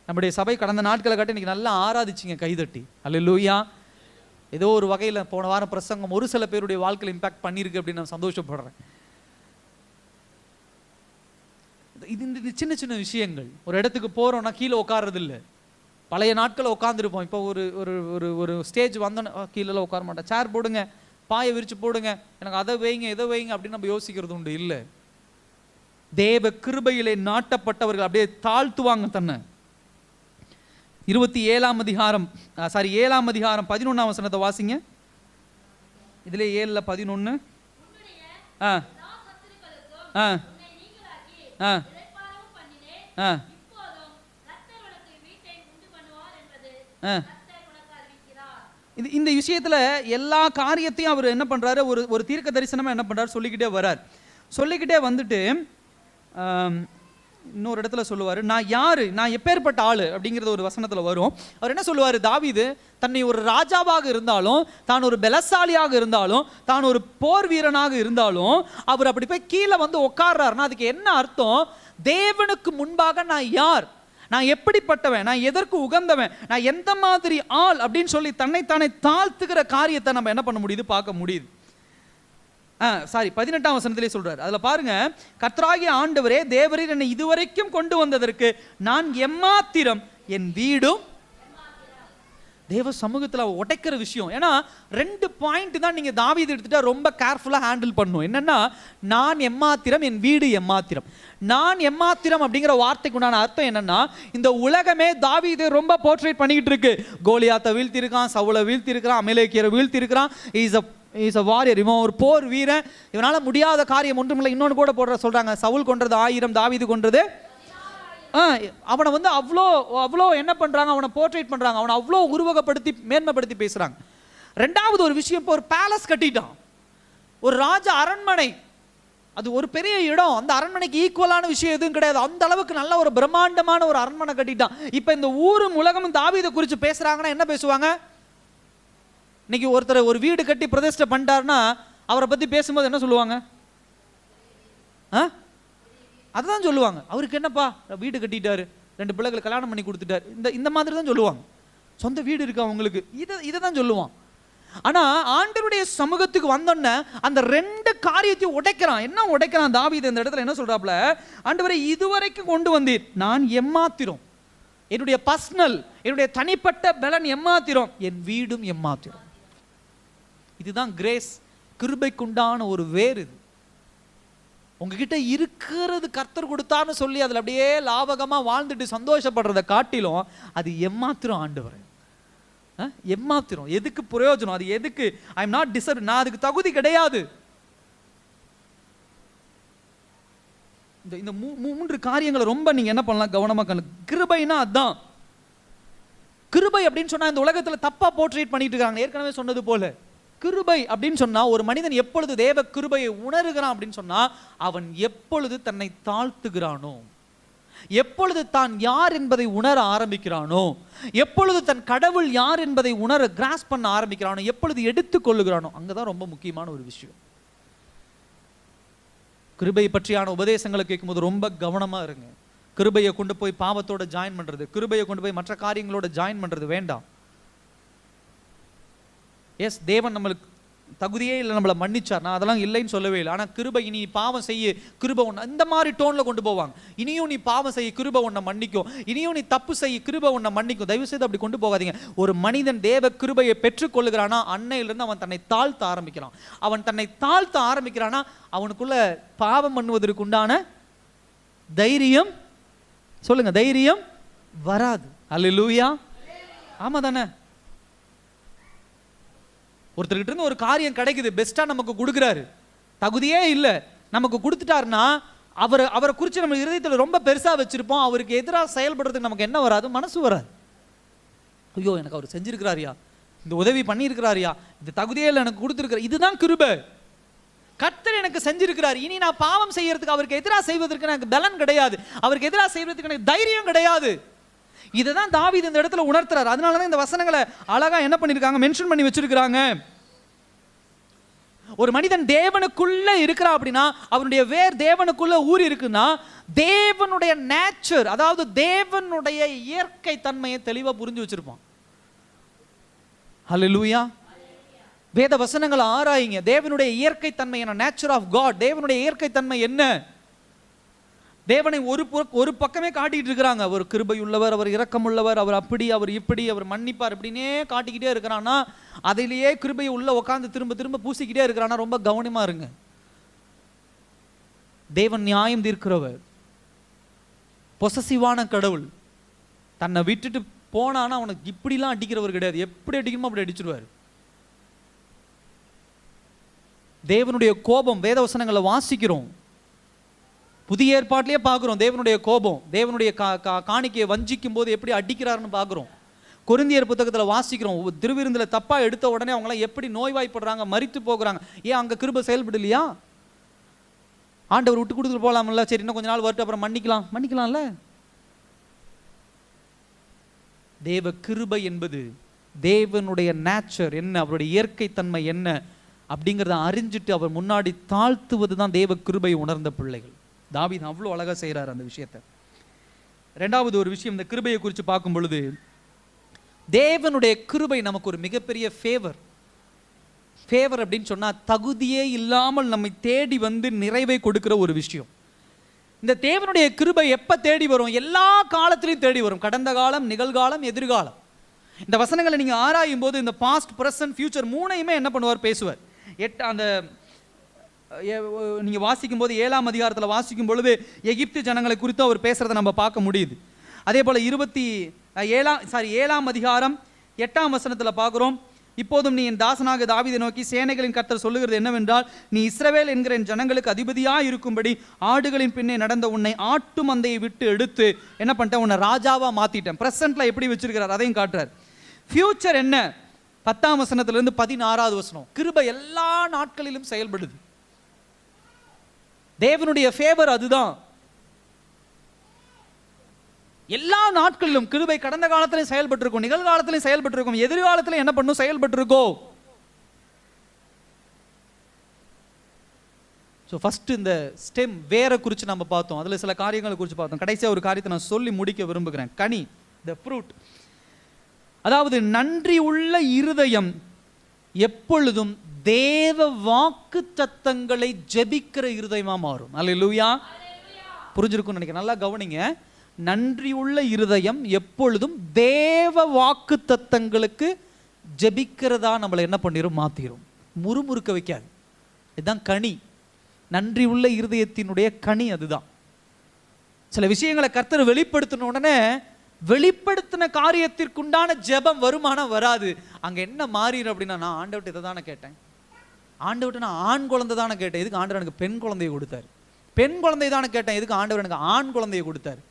நம்முடைய சபை கடந்த நாட்களை காட்டி இன்னைக்கு நல்லா ஆராதிச்சிங்க கை தட்டி. அல்லேலூயா. ஏதோ ஒரு வகையில் போன வாரம் பிரசங்கம் ஒரு சில பேருடைய வாழ்க்கையில் இம்பாக்ட் பண்ணியிருக்கு அப்படின்னு நான் சந்தோஷப்படுறேன். இது சின்ன சின்ன விஷயங்கள். ஒரு இடத்துக்கு போறோம்னா கீழே உட்கார்றது இல்லை. பழைய நாட்களில் உட்காந்துருப்போம். இப்போ ஒரு ஸ்டேஜ் வந்தோன்னு கீழே உட்கார மாட்டேன், சேர் போடுங்க, பாயை விரிச்சு போடுங்க, எனக்கு அதை வைங்க இதை வைங்க அப்படின்னு நம்ம யோசிக்கிறது உண்டு. இல்லை, தேவ கிருபையிலே நாட்டப்பட்டவர்கள் அப்படியே தாழ்த்துவாங்க தன்னை. 27ஆம் அதிகாரம் 7ஆம் அதிகாரம் 11ஆம் வசனத்தை வாசிங்க. இதிலே 7:11. ஆ ஆ ஆ ஆ இந்த விஷயத்துல எல்லா காரியத்தையும் அவர் என்ன பண்றாரு, ஒரு தீர்க்க தரிசனமா என்ன பண்றாரு சொல்லிக்கிட்டே வர்றார். சொல்லிக்கிட்டே வந்துட்டு இன்னொரு இடத்துல சொல்லுவார், நான் யாரு, நான் எப்பேற்பட்ட ஆளு அப்படிங்கிறது ஒரு வசனத்துல வரும். அவர் என்ன சொல்லுவார், தாவீது தன்னை ஒரு ராஜாவாக இருந்தாலும், தான் ஒரு பலசாலியாக இருந்தாலும், தான் ஒரு போர் வீரனாக இருந்தாலும், அவர் அப்படி போய் கீழே வந்து உட்கார்றாருன்னா அதுக்கு என்ன அர்த்தம்? தேவனுக்கு முன்பாக நான் யார், நான் எப்படிப்பட்டவன், நான் எதற்கு உகந்தவன், நான் எந்த மாதிரி ஆள் அப்படின்னு சொல்லி தன்னைத்தானே தாழ்த்துகிற காரியத்தை நம்ம என்ன பண்ண முடியுது, பார்க்க முடியுது. 18ஆம் வசனத்திலே சொல்றாரு. அதுல பாருங்க, கர்த்தராகிய ஆண்டவரே தேவரீர் என்னை இதுவரைக்கும் கொண்டு வந்ததற்கு நான் எம்மாத்திரம், என் வீடும். தேவ சமூகத்துல உடைக்கிற விஷயம். ஏன்னா 2 பாயிண்ட் தான் நீங்க தாவீது எடுத்துட்டா ரொம்ப கேர்ஃபுல்லா ஹேண்டில் பண்ணணும். என்னன்னா, நான் எம்மாத்திரம், என் வீடு எம்மாத்திரம். நான் எம்மாத்திரம் அப்படிங்கிற வார்த்தைக்கு உண்டான அர்த்தம் என்னன்னா, இந்த உலகமே தாவீதை ரொம்ப போர்ட்ரேட் பண்ணிக்கிட்டு இருக்கு. கோலியாத்தை வீழ்த்தி இருக்கான், சவுலை வீழ்த்தி இருக்கிறான், அமலேக்கியரை வீழ்த்தி இருக்கிறான். இஸ் அ வாரியர், இவன் ஒரு போர் வீரன், இவனால முடியாத காரியம் ஒன்றுமில்லை. இன்னொன்று கூட சொல்றாங்க, சவுல் கொன்றது 1000, தாவீது கொன்றது. அவனை வந்து அவ்வளோ என்ன பண்றாங்க, அவனை போர்ட்ரேட் பண்றாங்க, அவனை அவ்வளோ உருவகப்படுத்தி மேன்மைப்படுத்தி பேசுறாங்க. ரெண்டாவது ஒரு விஷயம், இப்போ ஒரு பேலஸ் கட்டிட்டான், ஒரு ராஜ அரண்மனை, அது ஒரு பெரிய இடம். அந்த அரண்மனைக்கு ஈக்குவலான விஷயம் எதுவும் கிடையாது. அந்த அளவுக்கு நல்ல ஒரு பிரம்மாண்டமான ஒரு அரண்மனை கட்டிட்டான். இப்போ இந்த ஊரும் உலகமும் தாவீதை குறித்து பேசுறாங்கன்னா என்ன பேசுவாங்க? இன்னைக்கு ஒருத்தர் ஒரு வீடு கட்டி பிரதிஷ்டை பண்ணிட்டாருன்னா அவரை பத்தி பேசும்போது என்ன சொல்லுவாங்க? அதுதான் சொல்லுவாங்க. அவருக்கு என்னப்பா வீடு கட்டிட்டாரு, 2 பிள்ளைகளை கல்யாணம் பண்ணி கொடுத்துட்டாரு, இந்த மாதிரி தான் சொல்லுவாங்க. சொந்த வீடு இருக்கு அவங்களுக்கு, இதை தான் சொல்லுவான். ஆனா ஆண்டவருடைய சமூகத்துக்கு வந்தோன்னே அந்த 2 காரியத்தையும் உடைக்கிறான். என்ன உடைக்கிறான் தாவீது இந்த இடத்துல? என்ன சொல்றாப்ல, ஆண்டவரை இதுவரைக்கும் கொண்டு வந்தீர், நான் எம்மாத்திரம், என்னுடைய பர்சனல், என்னுடைய தனிப்பட்ட பலன் எம்மாத்திரம், என் வீடும் எம்மாத்திரம். இதுதான் கிரேஸ், கிருபைக்குண்டான ஒரு வேர். இது உங்ககிட்ட இருக்கிறது கர்த்தர் கொடுத்தான்னு சொல்லி அதில் அப்படியே லாபகமா வாழ்ந்துட்டு சந்தோஷப்படுறத காட்டிலும் அது எம்மாத்திரம். ஆண்டவர் எம்மாத்திரம், எதுக்கு பிரயோஜனம், அது எதுக்கு? ஐ எம் நாட் டிசர்வ், நான் அதுக்கு தகுதி கிடையாது. இந்த 3 காரியங்களை ரொம்ப நீங்க என்ன பண்ணலாம், கவனமா கணக்கு. கிருபைனா அதான். கிருபை அப்படின்னு சொன்னா இந்த உலகத்துல தப்பா போர்ட்ரேட் பண்ணிட்டு இருக்காங்க. ஏற்கனவே சொன்னது போல, கிருபை அப்படின்னு சொன்னா ஒரு மனிதன் எப்பொழுது தேவ கிருபையை உணர்கிறான் அப்படின்னு சொன்னா அவன் எப்பொழுது தன்னை தாழ்த்துகிறானோ, எப்பொழுது தான் யார் என்பதை உணர ஆரம்பிக்கிறானோ, எப்பொழுது தன் கடவுள் யார் என்பதை உணர கிராஸ் பண்ண ஆரம்பிக்கிறானோ, எப்பொழுது எடுத்துக் கொள்ளுகிறானோ, அங்கதான் ரொம்ப முக்கியமான ஒரு விஷயம். கிருபை பற்றியான உபதேசங்களை கேட்கும்போது ரொம்ப கவனமா இருங்க. கிருபையை கொண்டு போய் பாவத்தோட ஜாயின் பண்றது, கிருபையை கொண்டு போய் மற்ற காரியங்களோட ஜாயின் பண்றது வேண்டாம். எஸ், தேவன் நம்மளுக்கு தகுதியே இல்லை, நம்மளை மன்னிச்சார், நான் அதெல்லாம் இல்லைன்னு சொல்லவே இல்லை. ஆனால் கிருபை, இனி பாவம் செய்ய கிருபை ஒன்று, இந்த மாதிரி டோனில் கொண்டு போவாங்க. இனியும் நீ பாவம் செய்ய கிருபை ஒன்றை மன்னிக்கும், இனியும் நீ தப்பு செய்ய கிருபை ஒன்றை மன்னிக்கும். தயவு செய்து அப்படி கொண்டு போகாதீங்க. ஒரு மனிதன் தேவ கிருபையை பெற்றுக்கொள்ளுகிறானா அன்னையிலிருந்து அவன் தன்னை தாழ்த்த ஆரம்பிக்கிறான். அவன் தன்னை தாழ்த்த ஆரம்பிக்கிறானா அவனுக்குள்ள பாவம் பண்ணுவதற்கு உண்டான தைரியம், சொல்லுங்க, தைரியம் வராது. அல்லேலூயா, ஆமா தானே? ஒருத்தர்கிட்ட இருந்து ஒரு காரியம் கிடைக்குது, பெஸ்டா நமக்கு கொடுக்குறாரு, தகுதியே இல்லை, நமக்கு கொடுத்துட்டாருன்னா அவரை குறித்து நம்ம இருதயத்தில் ரொம்ப பெருசா வச்சிருப்போம். அவருக்கு எதிராக செயல்படுறதுக்கு நமக்கு என்ன வராது, மனசு வராது. ஐயோ, எனக்கு அவர் செஞ்சிருக்கிறாரியா, இந்த உதவி பண்ணியிருக்கிறாரியா, இந்த தகுதியே இல்லை எனக்கு கொடுத்துருக்கிறார். இதுதான் கிருபை. கர்த்தர் எனக்கு செஞ்சிருக்கிறார், இனி நான் பாவம் செய்யறதுக்கு, அவருக்கு எதிராக செய்வதற்கு எனக்கு பலன் கிடையாது, அவருக்கு எதிராக செய்வதற்கு எனக்கு தைரியம் கிடையாது. இதுதான் தாவீது இந்த இடத்துல உணர்த்துறாரு. அதனாலதான் இந்த வசனங்களை அழகா என்ன பண்ணிருக்காங்க, மென்ஷன் பண்ணி வச்சிருக்காங்க. ஒரு மனிதன் தேவனுக்குள்ள இருக்கிறா அப்படின்னா, அவனுடைய வேர் தேவனுக்குள்ள ஊறி இருக்குன்னா, தேவனுடைய நேச்சர், அதாவது தேவனுடைய இயற்கை தன்மையை தெளிவா புரிஞ்சு வச்சிருப்பான். ஹல்லேலூயா. வேத வசனங்களை ஆராயுங்க. தேவனுடைய இயற்கை தன்மை என்ன, நேச்சர் ஆஃப் காட், தேவனுடைய இயற்கை தன்மை என்ன? தேவனை ஒரு பக்கமே காட்டிட்டு இருக்கிறாங்க. அவர் கிருபை உள்ளவர், அவர் இரக்கம் உள்ளவர், அவர் அப்படி, அவர் இப்படி, அவர் மன்னிப்பார், இப்படின்னே காட்டிக்கிட்டே இருக்கிறான்னா, அதிலேயே கிருபையை உள்ள உட்காந்து திரும்ப திரும்ப பூசிக்கிட்டே இருக்கிறான்னா ரொம்ப கவனமா இருங்க. தேவன் நியாயம் தீர்க்கிறவர், பொசசிவான கடவுள், தன்னை விட்டுட்டு போனான்னா அவனுக்கு இப்படிலாம் அடிக்கிறவர் கிடையாது, எப்படி அடிக்கணுமோ அப்படி அடிச்சிருவார். தேவனுடைய கோபம் வேதவசனங்களை வாசிக்கிறோம், புதிய ஏற்பாட்டிலேயே பார்க்குறோம். தேவனுடைய கோபம், தேவனுடைய காணிக்கையை வஞ்சிக்கும் போது எப்படி அடிக்கிறாருன்னு பார்க்குறோம். கொரிந்தியர் புத்தகத்தில் வாசிக்கிறோம், திருவிருந்தில் தப்பாக எடுத்த உடனே அவங்களாம் எப்படி நோய்வாய்ப்படுறாங்க, மரித்து போகிறாங்க. ஏன் அங்கே கிருபை செயல்படலையா? ஆண்டவர் விட்டு கொடுத்துட்டு போகலாம்ல, சரி இன்னும் கொஞ்ச நாள் வரட்டு அப்புறம் மன்னிக்கலாம்ல. தேவ கிருபை என்பது தேவனுடைய நேச்சர் என்ன, அவருடைய இயற்கை தன்மை என்ன அப்படிங்கிறத அறிஞ்சிட்டு அவர் முன்னாடி தாழ்த்துவது தான் தேவ கிருபை உணர்ந்த பிள்ளைகள். தாவீது அவ்வளோ அழகாக செய்கிறார் அந்த விஷயத்தை. ரெண்டாவது ஒரு விஷயம், இந்த கிருபையை குறித்து பார்க்கும் பொழுது, தேவனுடைய கிருபை நமக்கு ஒரு மிகப்பெரிய ஃபேவர் அப்படின்னு சொன்னால் தகுதியே இல்லாமல் நம்மை தேடி வந்து நிறைவை கொடுக்கிற ஒரு விஷயம். இந்த தேவனுடைய கிருபை எப்போ தேடி வரும்? எல்லா காலத்திலையும் தேடி வரும், கடந்த காலம், நிகழ்காலம், எதிர்காலம். இந்த வசனங்களை நீங்கள் ஆராயும் போது இந்த பாஸ்ட், பிரசன்ட், ஃபியூச்சர் மூணையுமே என்ன பண்ணுவார், பேசுவார். அந்த நீங்கள் வாசிக்கும் போது 7ஆம் அதிகாரத்தில் வாசிக்கும் பொழுது எகிப்து ஜனங்களை குறித்து அவர் பேசுகிறத நம்ம பார்க்க முடியுது. அதே போல் 7ஆம் அதிகாரம் 8ஆம் வசனத்தில் பார்க்குறோம், இப்போதும் நீ என் தாசனாக தாவீதை நோக்கி சேனைகளின் கர்த்தர் சொல்லுகிறது என்னவென்றால், நீ இஸ்ரவேல் என்கிற என் ஜனங்களுக்கு அதிபதியாக இருக்கும்படி ஆடுகளின் பின்னே நடந்த உன்னை ஆட்டு மந்தையை விட்டு எடுத்து என்ன பண்ணிட்டேன், உன்னை ராஜாவாக மாற்றிட்டேன். ப்ரெசென்ட்டில் எப்படி வச்சிருக்கிறார் அதையும் காட்டுறார். ஃபியூச்சர் என்ன, 10ஆம் வசனத்திலிருந்து 16வது வசனம், கிருபை எல்லா நாட்களிலும் செயல்படுது. தேவனுடைய ஃபேவர் அதுதான். எல்லா நாட்களிலும் கிருபை கடந்த காலத்திலும் செயல்பட்டிருக்கும், நிகழ்காலத்திலும் செயல்பட்டிருக்கும், எதிர்காலத்திலும் என்ன பண்ணும், செயல்பட்டிருக்கோம். ஸோ ஃபர்ஸ்ட் இந்த ஸ்டெம் வேரை குறித்து நம்ம பார்த்தோம், அதில் சில காரியங்களை குறித்து பார்த்தோம். கடைசியாக ஒரு காரியத்தை நான் சொல்லி முடிக்க விரும்புகிறேன். கனி, த ஃப்ரூட். அதாவது நன்றி உள்ள இருதயம் எப்பொழுதும் தேவ வாக்கு தத்தங்களை ஜெபிக்கிற இருதயமா மாறும். அல்லேலூயா. புரிஞ்சிருக்கும்னு நினைக்கிறேன், நல்லா கவனிங்க. நன்றியுள்ள இருதயம் எப்பொழுதும் தேவ வாக்கு தத்தங்களுக்கு ஜெபிக்கிறதா நம்மளை என்ன பண்ணிரும், மாத்திரும், முறுமுறுக்க வைக்காது. இதுதான் கனி, நன்றி உள்ள இருதயத்தினுடைய கனி அதுதான். சில விஷயங்களை கர்த்தர் வெளிப்படுத்தின உடனே வெளிப்படுத்தின காரியத்திற்குண்டான ஜெபம் வருமானம் வராது. அங்க என்ன மாறிடும் அப்படின்னா, நான் ஆண்டவர்கிட்ட இதை தானே கேட்டேன், ஆண்டவர்கிட்ட நான் ஆண் குழந்தை தானே கேட்டேன், எதுக்கு ஆண்டவர் எனக்கு பெண் குழந்தையை கொடுத்தாரு, பெண் குழந்தை தானே கேட்டேன், எதுக்கு ஆண்டவர் எனக்கு ஆண் குழந்தையை கொடுத்தாரு.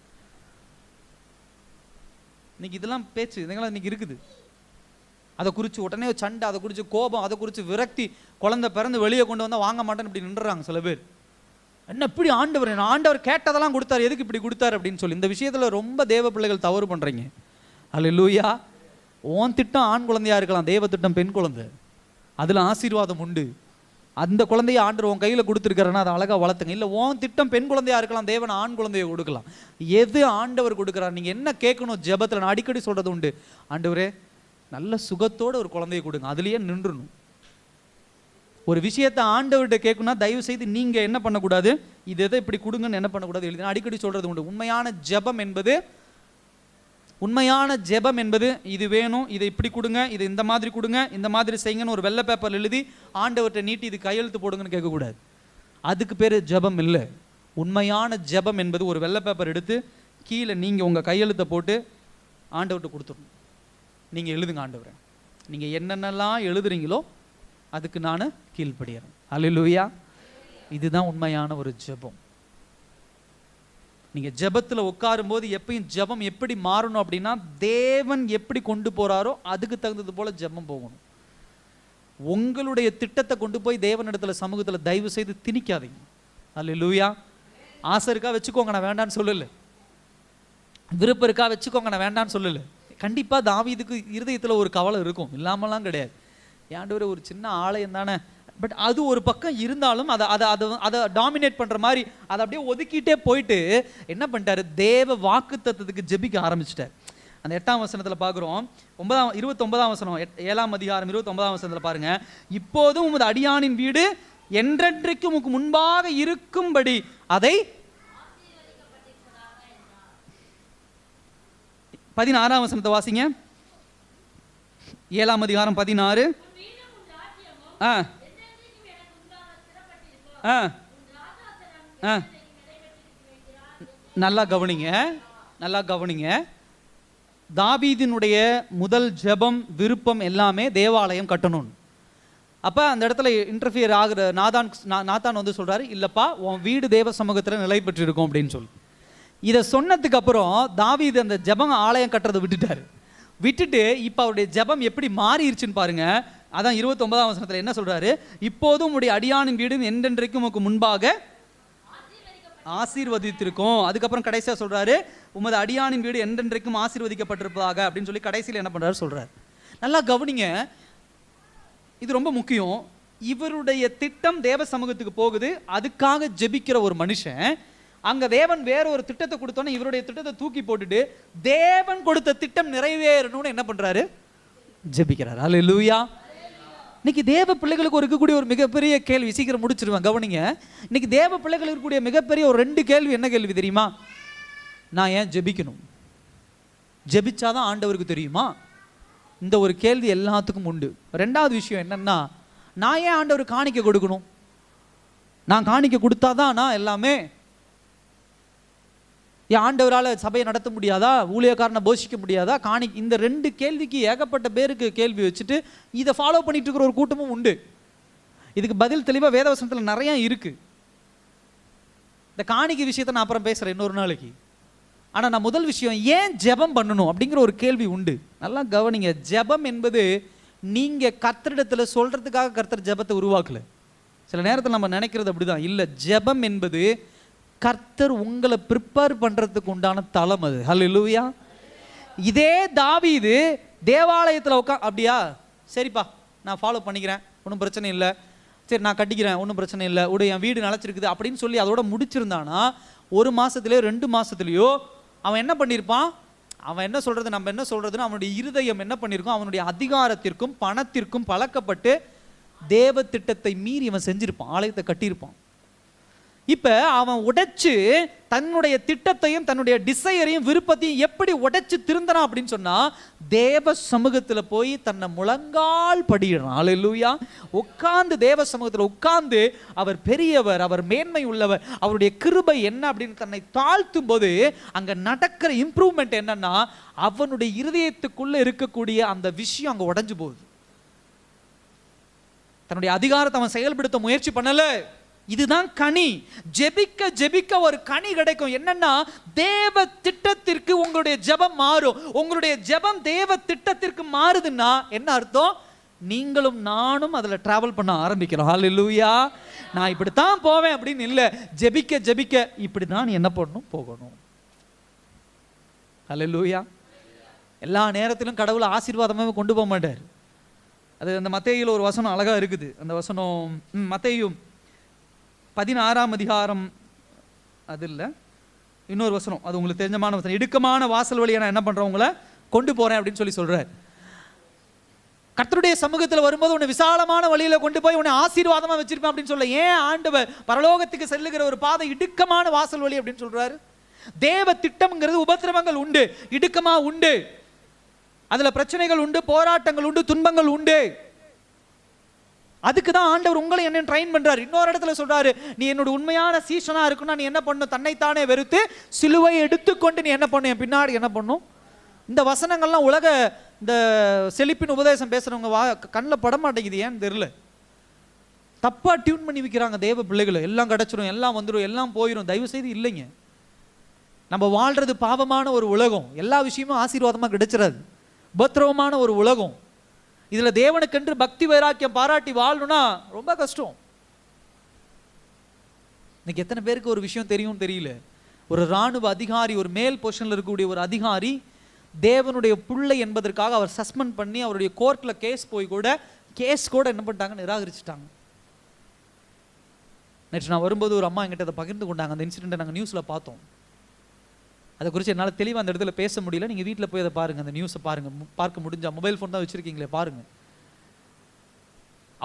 இன்னைக்கு இதெல்லாம் பேச்சு இதெல்லாம் இன்னைக்கு இருக்குது. அதை குறித்து உடனே சண்டை, அதை குறித்து கோபம், அதை குறித்து விரக்தி, குழந்தை பிறந்து வெளியே கொண்டு வந்தால் வாங்க மாட்டேன்னு இப்படி நின்றுறாங்க சில பேர். என்ன இப்படி ஆண்டவர் கேட்டதெல்லாம் கொடுத்தாரு, எதுக்கு இப்படி கொடுத்தாரு அப்படின்னு சொல்லி இந்த விஷயத்தில் ரொம்ப தேவ பிள்ளைகள் தவறு பண்ணுறீங்க. அல்லேலூயா. ஓன் திட்டம் ஆண் குழந்தையா இருக்கலாம், தேவ திட்டம் பெண் குழந்தை, அதில் ஆசீர்வாதம் உண்டு. அந்த குழந்தைய ஆண்டவர் உன் கையில் கொடுத்துருக்காருன்னா அதை அழகாக வளர்த்துங்க. இல்லை ஓன் திட்டம் பெண் குழந்தையா இருக்கலாம், தேவன் ஆண் குழந்தைய கொடுக்கலாம். எது ஆண்டவர் கொடுக்குறாரு, நீங்கள் என்ன கேட்கணும் ஜெபத்தில், நான் அடிக்கடி சொல்கிறது உண்டு, ஆண்டவரே நல்ல சுகத்தோடு ஒரு குழந்தைய கொடுங்க, அதுலேயே நின்றுணும். ஒரு விஷயத்தை ஆண்டவர்கிட்ட கேட்கணும்னா தயவு செய்து நீங்கள் என்ன பண்ணக்கூடாது, இது எதை இப்படி கொடுங்கன்னு என்ன பண்ணக்கூடாது எழுதி அடிக்கடி சொல்கிறது உண்டு. உண்மையான ஜெபம் என்பது இது வேணும், இதை இப்படி கொடுங்க, இது இந்த மாதிரி கொடுங்க, இந்த மாதிரி செய்யுங்கன்னு ஒரு வெள்ளை பேப்பர் எழுதி ஆண்டவர்கிட்ட நீட்டி இது கையெழுத்து போடுங்கன்னு கேட்கக்கூடாது. அதுக்கு பேர் ஜெபம் இல்லை. உண்மையான ஜெபம் என்பது ஒரு வெள்ளை பேப்பர் எடுத்து கீழே நீங்கள் உங்கள் கையெழுத்தை போட்டு ஆண்டவர்கிட்ட கொடுத்துடணும். நீங்கள் எழுதுங்க, ஆண்டவரே நீங்கள் என்னென்னலாம் எழுதுறீங்களோ அதுக்கு நான் கீழ்ப்படிகிறேன். அல்லேலூயா. இதுதான் உண்மையான ஒரு ஜெபம். நீங்கள் ஜெபத்தில் உட்காரும்போது எப்பயும் ஜெபம் எப்படி மாறணும் அப்படின்னா, தேவன் எப்படி கொண்டு போகிறாரோ அதுக்கு தகுந்தது போல் ஜெபம் போகணும். உங்களுடைய திட்டத்தை கொண்டு போய் தேவனிடத்தில் சமூகத்தில் தயவு செய்து திணிக்காதீங்க. அல்லேலூயா. ஆசை இருக்கா வச்சுக்கோங்க, நான் வேண்டான்னு சொல்லலை. விருப்பம் இருக்கா வச்சுக்கோங்க, நான் வேண்டான்னு சொல்லலை. கண்டிப்பாக தாவீதுக்கு இருதயத்தில் ஒரு கவலை இருக்கும், இல்லாமலாம் கிடையாது. ஆண்டவரே ஒரு சின்ன ஆலயம் தானே, பட் அது ஒரு பக்கம் இருந்தாலும் அதை டாமினேட் பண்ணுற மாதிரி அதை அப்படியே ஒதுக்கிட்டே போயிட்டு என்ன பண்ணிட்டாரு, தேவ வாக்கு தத்துவத்துக்கு ஜெபிக்க ஆரம்பிச்சிட்டார். அந்த 8ஆம் வசனத்தில் பார்க்குறோம், 29ஆம் வசனம், 7ஆம் அதிகாரம் 29ஆம் வசனத்தில் பாருங்க, இப்போதும் உமது அடியானின் வீடு என்றென்றைக்கு உமக்கு முன்பாக இருக்கும்படி அதை 16ஆம் வசனத்தை வாசிங்க. 7ஆம் அதிகாரம் 16. நல்லா கவனிங்க. தாவீதினுடைய முதல் ஜெபம் விருப்பம் எல்லாமே தேவாலயம் கட்டணும். அப்போ அந்த இடத்துல இன்டர்ஃபியர் ஆகிற நாத்தான் வந்து சொல்கிறாரு, இல்லைப்பா உன் வீடு தேவ சமூகத்தில் நிலை பெற்றிருக்கும் அப்படின்னு சொல்லி. இதை சொன்னதுக்கு அப்புறம் தாவீது அந்த ஜெபம் ஆலயம் கட்டுறதை விட்டுட்டு இப்போ அவருடைய ஜெபம் எப்படி மாறிடுச்சுன்னு பாருங்க. அதான் 29ஆம் வசனத்தில் என்ன சொல்றாரு, இப்போதும் உங்களுடைய அடியானின் வீடு என்றென்றைக்கும் உமக்கு முன்பாக ஆசீர்வதித்திருக்கும். அதுக்கப்புறம் கடைசியாக சொல்றாரு, உமது அடியானின் வீடு என்றென்றைக்கும் ஆசீர்வதிக்கப்பட்டிருப்பதாக அப்படின்னு சொல்லி கடைசியில் என்ன பண்றாரு சொல்றாரு. நல்லா கவனிங்க, இது ரொம்ப முக்கியம். இவருடைய திட்டம் தேவ சமூகத்துக்கு போகுது, அதுக்காக ஜெபிக்கிற ஒரு மனுஷன் அங்க தேவன் வேற ஒரு திட்டத்தை கொடுத்தோன்னே இவருடைய திட்டத்தை தூக்கி போட்டுட்டு தேவன் கொடுத்த திட்டம் நிறைவேறணும்னு என்ன பண்றாரு, ஜெபிக்கிறார். அல்லேலூயா. இன்னைக்கு தேவ பிள்ளைகளுக்கு இருக்கக்கூடிய ஒரு மிகப்பெரிய கேள்வி, சீக்கிரம் முடிச்சிருவேன் கவனிங்க. இன்னைக்கு தேவ பிள்ளைகள் இருக்கக்கூடிய மிகப்பெரிய ஒரு 2 கேள்வி. என்ன கேள்வி தெரியுமா? நான் ஏன் ஜெபிக்கணும்? ஜெபிச்சாதான் ஆண்டவருக்கு தெரியுமா? இந்த ஒரு கேள்வி எல்லாத்துக்கும் உண்டு. 2வது விஷயம் என்னன்னா, நான் ஏன் ஆண்டவருக்கு காணிக்க கொடுக்கணும்? நான் காணிக்க கொடுத்தாதான் நான் எல்லாமே. என் ஆண்டவரால் சபையை நடத்த முடியாதா? ஊழியக்காரனை போஷிக்க முடியாதா? இந்த 2 கேள்விக்கு ஏகப்பட்ட பேருக்கு கேள்வி வச்சுட்டு இதை ஃபாலோ பண்ணிட்டு இருக்கிற ஒரு கூட்டமும் உண்டு. இதுக்கு பதில் தெளிவாக வேதவசனத்தில் நிறைய இருக்கு. இந்த காணிக்கை விஷயத்தை நான் அப்புறம் பேசுகிறேன் இன்னொரு நாளைக்கு. ஆனால் நான் முதல் விஷயம், ஏன் ஜெபம் பண்ணணும் அப்படிங்கிற ஒரு கேள்வி உண்டு. நல்லா கவனிங்க, ஜெபம் என்பது நீங்கள் கர்த்தரிடத்தில் சொல்கிறதுக்காக கர்த்தர் ஜெபத்தை உருவாக்கல. சில நேரத்தில் நம்ம நினைக்கிறது அப்படிதான். இல்லை, ஜெபம் என்பது கர்த்தர் உங்களை ப்ரிப்பேர் பண்ணுறதுக்கு உண்டான தளம் அது. ஹல்லேலூயா. இதே தாவீது தேவாலயத்தில் அப்படியா, சரிப்பா நான் ஃபாலோ பண்ணிக்கிறேன், ஒன்றும் பிரச்சனை இல்லை, சரி நான் கட்டிக்கிறேன், ஒன்றும் பிரச்சனை இல்லை, என் வீடு நிலச்சிருக்குது அப்படின்னு சொல்லி அதோட முடிச்சிருந்தானா 1 மாதத்துலையோ 2 மாதத்துலையோ அவன் என்ன பண்ணியிருப்பான்? அவன் என்ன சொல்கிறது, நம்ம என்ன சொல்கிறதுன்னு அவனுடைய இருதயம் என்ன பண்ணியிருக்கோம்? அவனுடைய அதிகாரத்திற்கும் பணத்திற்கும் பழக்கப்பட்டு தேவ திட்டத்தை மீறி அவன் செஞ்சிருப்பான், ஆலயத்தை கட்டியிருப்பான். இப்போ அவன் உடைச்சு தன்னுடைய திட்டத்தையும் தன்னுடைய டிசையரையும் விருப்பத்தையும் எப்படி உடைச்சு திருந்தறான் அப்படின்னு சொன்னா, தேவ சமூகத்தில் போய் தன்னை முழங்கால் படியிடறான். அல்லேலூயா. உட்கார்ந்து தேவ சமூகத்தில் உட்கார்ந்து அவர் பெரியவர், அவர் மேன்மை உள்ளவர், அவருடைய கிருபை என்ன அப்படின்னு தன்னை தாழ்த்தும் போது அங்க நடக்கிற இம்ப்ரூவ்மெண்ட் என்னன்னா, அவனுடைய இருதயத்துக்குள்ள இருக்கக்கூடிய அந்த விஷயம் அங்க உடைஞ்சு போகுது. தன்னுடைய அதிகாரத்தை அவன் செயல்படுத்த முயற்சி பண்ணல. இதுதான் கனி. ஜெபிக்க ஜெபிக்க ஒரு கனி கிடைக்கும். என்னன்னா, தேவ திட்டத்திற்கு உங்களுடைய ஜெபம் மாறும். உங்களுடைய ஜெபம் தேவ திட்டத்திற்கு மாறுதுன்னா என்ன அர்த்தம்? நீங்களும் நானும் அதுல டிராவல் பண்ண ஆரம்பிக்கிறோம். ஹல்லேலூயா. நான் இப்படித்தான் போவேன் அப்படின்னு இல்லை, ஜெபிக்க ஜெபிக்க இப்படிதான் நீ என்ன பண்ணணும், போகணும். ஹல்லேலூயா. எல்லா நேரத்திலும் கடவுளை ஆசீர்வாதமாக கொண்டு போக மாட்டார். அது அந்த மத்தேயுல ஒரு வசனம் அழகா இருக்குது. அந்த வசனம் மத்தேயு 16ஆம் அதிகாரம், அது இல்லை, இன்னொரு வசனம், அது உங்களுக்கு தெரிஞ்சமான வசனம். இடுக்கமான வாசல் வழியை நான் என்ன பண்றேன், உங்களை கொண்டு போறேன் அப்படின்னு சொல்லி சொல்றார். கர்த்தருடைய சமூகத்தில் வரும்போது உன்னை விசாலமான வழியில கொண்டு போய் உன்னை ஆசீர்வாதமா வச்சிருப்பேன் அப்படின்னு சொல்ல. ஏன் ஆண்டவர் பரலோகத்துக்கு செல்லுகிற ஒரு பாதை இடுக்கமான வாசல் வழி அப்படின்னு சொல்றாரு? தேவ திட்டம்ங்கிறது உபத்திரவங்கள் உண்டு, இடுக்கமா உண்டு, அதுல பிரச்சனைகள் உண்டு, போராட்டங்கள் உண்டு, துன்பங்கள் உண்டு. அதுக்கு தான் ஆண்டவர் உங்களை என்ன ட்ரெயின் பண்றாரு. இன்னொரு இடத்துல சொல்றாரு, நீ என்னோட உண்மையான சீஷனா இருக்குன்னா நீ என்ன பண்ணும், தன்னைத்தானே வெறுத்து சிலுவை எடுத்துக்கொண்டு நீ என்ன பண்ணும், என் பின்னாடி என்ன பண்ணும். இந்த வசனங்கள்லாம் உலக இந்த செழிப்பின் உபதேசம் பேசுறவங்க கண்ணில் பட மாட்டேங்குது. ஏன்னு தெரியல, தப்பா டியூன் பண்ணி வைக்கிறாங்க தேவ பிள்ளைகளை. எல்லாம் கிடைச்சிடும், எல்லாம் வந்துடும், எல்லாம் போயிடும். தயவு செய்து இல்லைங்க. நம்ம வாழ்றது பாவமான ஒரு உலகம், எல்லா விஷயமும் ஆசீர்வாதமா கிடைச்சிடாது. உபத்திரவமான ஒரு உலகம். இதுல தேவனுக்கென்று பக்தி வைராக்கியம் பாராட்டி வாழணும்னா ரொம்ப கஷ்டம். இன்னைக்கு எத்தனை பேருக்கு ஒரு விஷயம் தெரியும் தெரியல. ஒரு இராணுவ அதிகாரி, ஒரு மேல் பொசிஷன்ல இருக்கக்கூடிய ஒரு அதிகாரி, தேவனுடைய பிள்ளை என்பதற்காக அவர் சஸ்பெண்ட் பண்ணி அவருடைய கோர்ட்ல கேஸ் கூட என்ன பண்ணிட்டாங்க, நிராகரிச்சுட்டாங்க. நேற்று நான் வரும்போது ஒரு அம்மா என்கிட்ட அதை பகிர்ந்து கொண்டாங்க. அந்த இன்சிடென்ட்டை நாங்கள் நியூஸ்ல பார்த்தோம். அதை குறித்து என்னால் தெளிவாக அந்த இடத்துல பேச முடியல. நீங்கள் வீட்டில் போய் அதை பாருங்கள், அந்த நியூஸை பாருங்கள், பார்க்க முடிஞ்சா. மொபைல் ஃபோன் தான் வச்சுருக்கீங்களே, பாருங்கள்.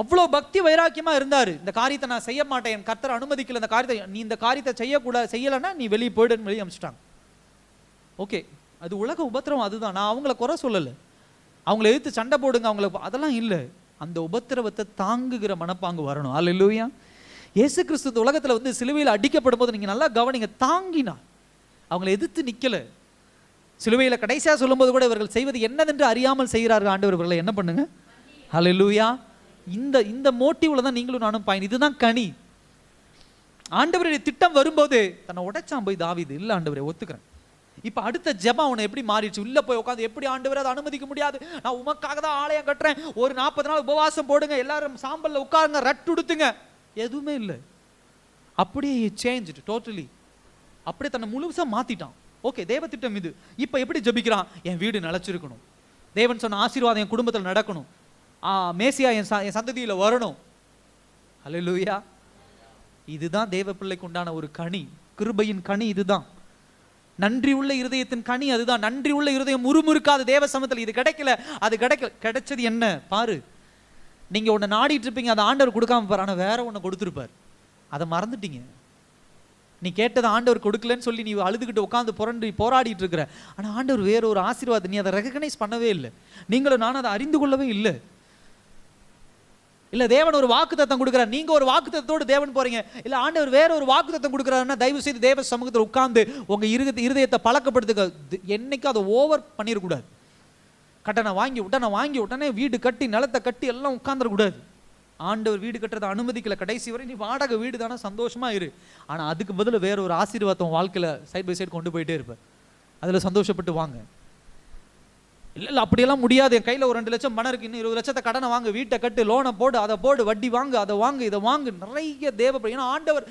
அவ்வளோ பக்தி வைராக்கியமாக இருந்தார். இந்த காரியத்தை நான் செய்ய மாட்டேன், என் கர்த்தர் அனுமதிக்கல, இந்த காரியத்தை நீ இந்த காரியத்தை செய்யலைன்னா நீ வெளியே போயிடுன்னு வெளியே அனுப்பிச்சிட்டாங்க. ஓகே, அது உலக உபத்திரவம், அதுதான். நான் அவங்கள குறை சொல்லலை, அவங்கள எதிர்த்து சண்டை போடுங்க அவங்கள, அதெல்லாம் இல்லை. அந்த உபத்திரவத்தை தாங்குகிற மனப்பாங்கு வரணும். அல்லேலூயா. இயேசு கிறிஸ்து இந்த உலகத்தில் சிலுவையில் அடிக்கப்படும் போது நீங்கள் நல்லா கவனிங்க, தாங்கினா, அவங்களை எதிர்த்து நிக்கல. சிலுவையில் கடைசியாக சொல்லும்போது கூட இவர்கள் செய்வது என்னதென்று அறியாமல் செய்கிறார்கள், ஆண்டவர் இவர்களை என்ன பண்ணுங்க. ஹல்லேலூயா. இந்த மோட்டிவ்ல தான் நீங்களும் நானும் பயன். இதுதான் கனி. ஆண்டவருடைய திட்டம் வரும்போது தன்னை உடைச்சான் போய் தாவீது. இல்லை ஆண்டவரை ஒத்துக்கிறேன். இப்போ அடுத்த ஜெபம் அவனை எப்படி மாறிடுச்சு. உள்ள போய் உட்காந்து, எப்படி ஆண்டவரை அதை அனுமதிக்க முடியாது, நான் உமக்காக தான் ஆலயம் கட்டுறேன், ஒரு 40 நாள் உபவாசம் போடுங்க, எல்லாரும் சாம்பல்ல உட்காருங்க, ரட்டு உடுத்துங்க, எதுவுமே இல்லை. அப்படியே சேஞ்ச் டோட்டலி. அப்படியே தன்னை முழுசா மாத்திட்டான். ஓகே, தேவ திட்டம் இது. இப்போ எப்படி ஜெபிக்கிறான், என் வீடு நிலைச்சிருக்கணும், தேவன் சொன்ன ஆசீர்வாதம் என் குடும்பத்தில் நடக்கணும், மேசியா என் சந்ததியில் வரணும். ஹல்லேலூயா. இதுதான் தேவ பிள்ளைக்கு உண்டான ஒரு கனி, கிருபையின் கனி. இதுதான் நன்றி உள்ள இருதயத்தின் கனி. அதுதான் நன்றி உள்ள இருதயம் முறுமுறுக்காத தேவ சமூகத்தில். இது கிடைக்கல, அது கிடைச்சது என்ன பாரு. நீங்க ஒன்று நாடிட்டு இருப்பீங்க, அதை ஆண்டவர் கொடுக்காம பாரு, ஆனால் வேற ஒன்று கொடுத்துருப்பார், அதை மறந்துட்டீங்க. நீ கேட்டதை ஆண்டவர் கொடுக்கலன்னு சொல்லி நீ அழுதுகிட்டு உட்காந்து போராடிட்டு இருக்கிற, ஆனால் ஆண்டவர் வேற ஒரு ஆசீர்வாதம், நீ அதை ரெகக்னைஸ் பண்ணவே இல்லை. நீங்களும் நானும் அதை அறிந்து கொள்ளவே இல்லை. இல்லை தேவன் ஒரு வாக்குத்தத்தம் கொடுக்குறார், நீங்க ஒரு வாக்குத்தத்தோடு தேவன் போறீங்க. இல்லை ஆண்டவர் வேற ஒரு வாக்குத்தத்தம் கொடுக்குறாருன்னா தயவு செய்து தேவ சமூகத்தில் உட்கார்ந்து உங்க இருதயத்தை பழக்கப்படுத்துங்க. என்னைக்கும் அதை ஓவர் பண்ணிடக்கூடாது. கட்டணை வாங்கி உடனே வீடு கட்டி நிலத்தை கட்டி எல்லாம் உட்காந்துடக்கூடாது. ஆண்டவர் வீடு கட்டுறதை அனுமதிக்கல கடைசி வரை. நீ வாடகை வீடு தானே, சந்தோஷமா இரு. ஆனா அதுக்கு பதில் வேற ஒரு ஆசீர்வாதம் வாழ்க்கையில சைட் பை சைடு கொண்டு போயிட்டே இருப்பேன். அதுல சந்தோஷப்பட்டு வாங்க. இல்லை அப்படியெல்லாம் முடியாது, என் கையில் ஒரு 2 லட்சம் பணம் இருக்கு, இன்னும் 20 லட்சத்தை கடனை வாங்க, வீட்டை கட்டு, லோனை போடு, அதை போடு, வட்டி வாங்க, அதை வாங்க, இதை வாங்க, நிறைய தேவைப்படும். ஏன்னா ஆண்டவர்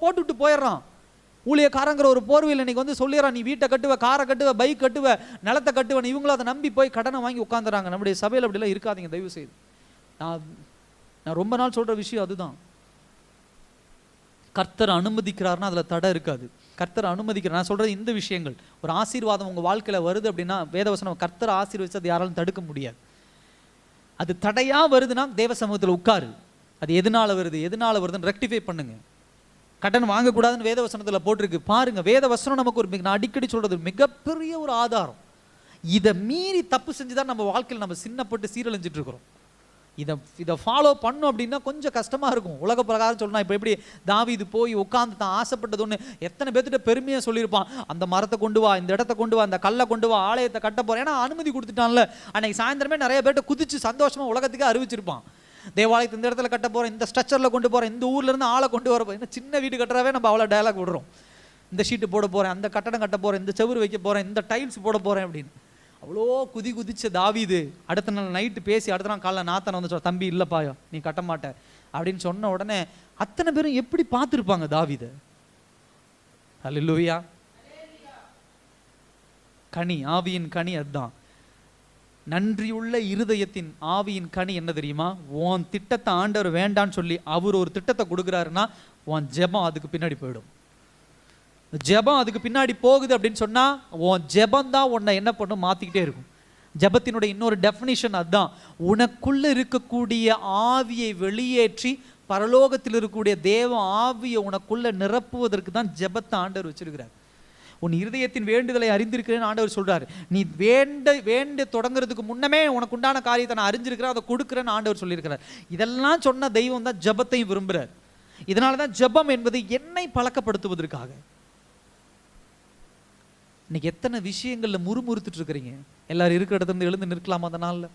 போட்டுவிட்டு போயிடுறான். ஊழியக்காரங்கிற ஒரு போர்வையில் இன்னைக்கு வந்து சொல்லிடுறான், நீ வீட்டை கட்டுவ, காரை கட்டுவ, பைக் கட்டுவ, நிலத்தை கட்டுவ. இவங்களும் அதை நம்பி போய் கடனை வாங்கி உட்காந்துறாங்க. நம்முடைய சபையில் அப்படிலாம் இருக்காதீங்க தயவு செய்து. நான் ரொம்ப நாள் சொல்ற விஷயம் அதுதான். கர்த்தர் அனுமதிக்கிறார்னா அதுல தடை இருக்காது. கர்த்தர் அனுமதிக்கிறார். நான் சொல்றது இந்த விஷயங்கள். ஒரு ஆசீர்வாதம் உங்க வாழ்க்கையில வருது அப்படின்னா வேதவசனம் கர்த்தர் ஆசீர்வதிச்சு அது யாராலும் தடுக்க முடியாது. அது தடையா வருதுன்னா தேவ சமூகத்தில் உட்காரு. அது எதனால வருதுன்னு ரெக்டிஃபை பண்ணுங்க. கடன் வாங்கக்கூடாதுன்னு வேதவசனத்தில் போட்டிருக்கு பாருங்க. வேதவசனம் நமக்கு நான் அடிக்கடி சொல்றது மிகப்பெரிய ஒரு ஆதாரம். இதை மீறி தப்பு செஞ்சுதான் நம்ம வாழ்க்கையில் நம்ம சின்னப்பட்டு சீரழிஞ்சிட்டு இருக்கிறோம். இதை ஃபாலோ பண்ணும் அப்படின்னா கொஞ்சம் கஷ்டமா இருக்கும். உலக பிரகாரம் சொல்லணும். இப்போ எப்படி தாவீது போய் உட்காந்து தான் ஆசைப்பட்டது ஒன்று, எத்தனை பேர்த்திட்ட பெருமையாக சொல்லியிருப்பான், அந்த மரத்தை கொண்டு வா, இந்த இடத்த கொண்டு வா, அந்த கல்லை கொண்டு வா, ஆலயத்தை கட்ட போறேன், ஏன்னா அனுமதி கொடுத்துட்டான்ல. அன்னைக்கு சாயந்தரமே நிறைய பேர்ட்ட குதிச்சு சந்தோஷமா உலகத்துக்கே அறிவிச்சிருப்பான். தேவாலயத்தை இந்த இடத்துல கட்ட போறேன், இந்த ஸ்ட்ரக்சரில் கொண்டு போறேன், இந்த ஊர்ல இருந்து ஆளை கொண்டு வர போறேன். சின்ன வீடு கட்டுறவே நம்ம அவ்வளோ டயலாக் விடுறோம். இந்த ஷீட்டு போட போறேன், அந்த கட்டடம் கட்ட போறேன், இந்த செவுரு வைக்க போறேன், இந்த டைல்ஸ் போட போறேன் அப்படின்னு அவ்வளோ குதிச்ச தாவீது அடுத்த நாள் நைட்டு பேசி அடுத்த நாள் காலைல நாத்தனை வந்து சொல்ல, தம்பி இல்லைப்பா நீ கட்ட மாட்ட அப்படின்னு சொன்ன உடனே அத்தனை பேரும் எப்படி பார்த்துருப்பாங்க தாவீதை. அல்லேலூயா. கனி, ஆவியின் கனி அதுதான். நன்றியுள்ள இருதயத்தின் ஆவியின் கனி என்ன தெரியுமா? உன் திட்டத்தை ஆண்டவர் வேண்டான்னு சொல்லி அவர் ஒரு திட்டத்தை கொடுக்குறாருன்னா உன் ஜெபம் அதுக்கு பின்னாடி போயிடும். ஜெபம் அதுக்கு பின்னாடி போகுது அப்படின்னு சொன்னா உன் ஜெபம் தான் உன்னை என்ன பண்ணும், மாத்திக்கிட்டே இருக்கும். ஜெபத்தினுடைய இன்னொரு டெஃபினிஷன் அதுதான். உனக்குள்ள இருக்கக்கூடிய ஆவியை வெளியேற்றி பரலோகத்தில் இருக்கக்கூடிய தேவ ஆவியை உனக்குள்ள நிரப்புவதற்கு தான் ஜெபத்தை ஆண்டவர் வச்சிருக்கிறார். உன் இருதயத்தின் வேண்டுதலை அறிந்திருக்கிறேன்னு ஆண்டவர் சொல்றாரு. நீ வேண்ட தொடங்குறதுக்கு முன்னமே உனக்கு உண்டான காரியத்தை நான் அறிஞ்சிருக்கிறேன், அதை கொடுக்குறேன்னு ஆண்டவர் சொல்லியிருக்கிறார். இதெல்லாம் சொன்ன தெய்வம் தான் ஜெபத்தையும் விரும்புகிறார். இதனாலதான் ஜெபம் என்பது என்னை பழக்கப்படுத்துவதற்காக. இன்னைக்கு எத்தனை விஷயங்கள்ல முறுமுறுத்துட்டு இருக்கிறீங்க. எல்லாரும் இருக்கிற இடத்துல இருந்து எழுந்து நிற்கலாமா அந்த நாள்ல?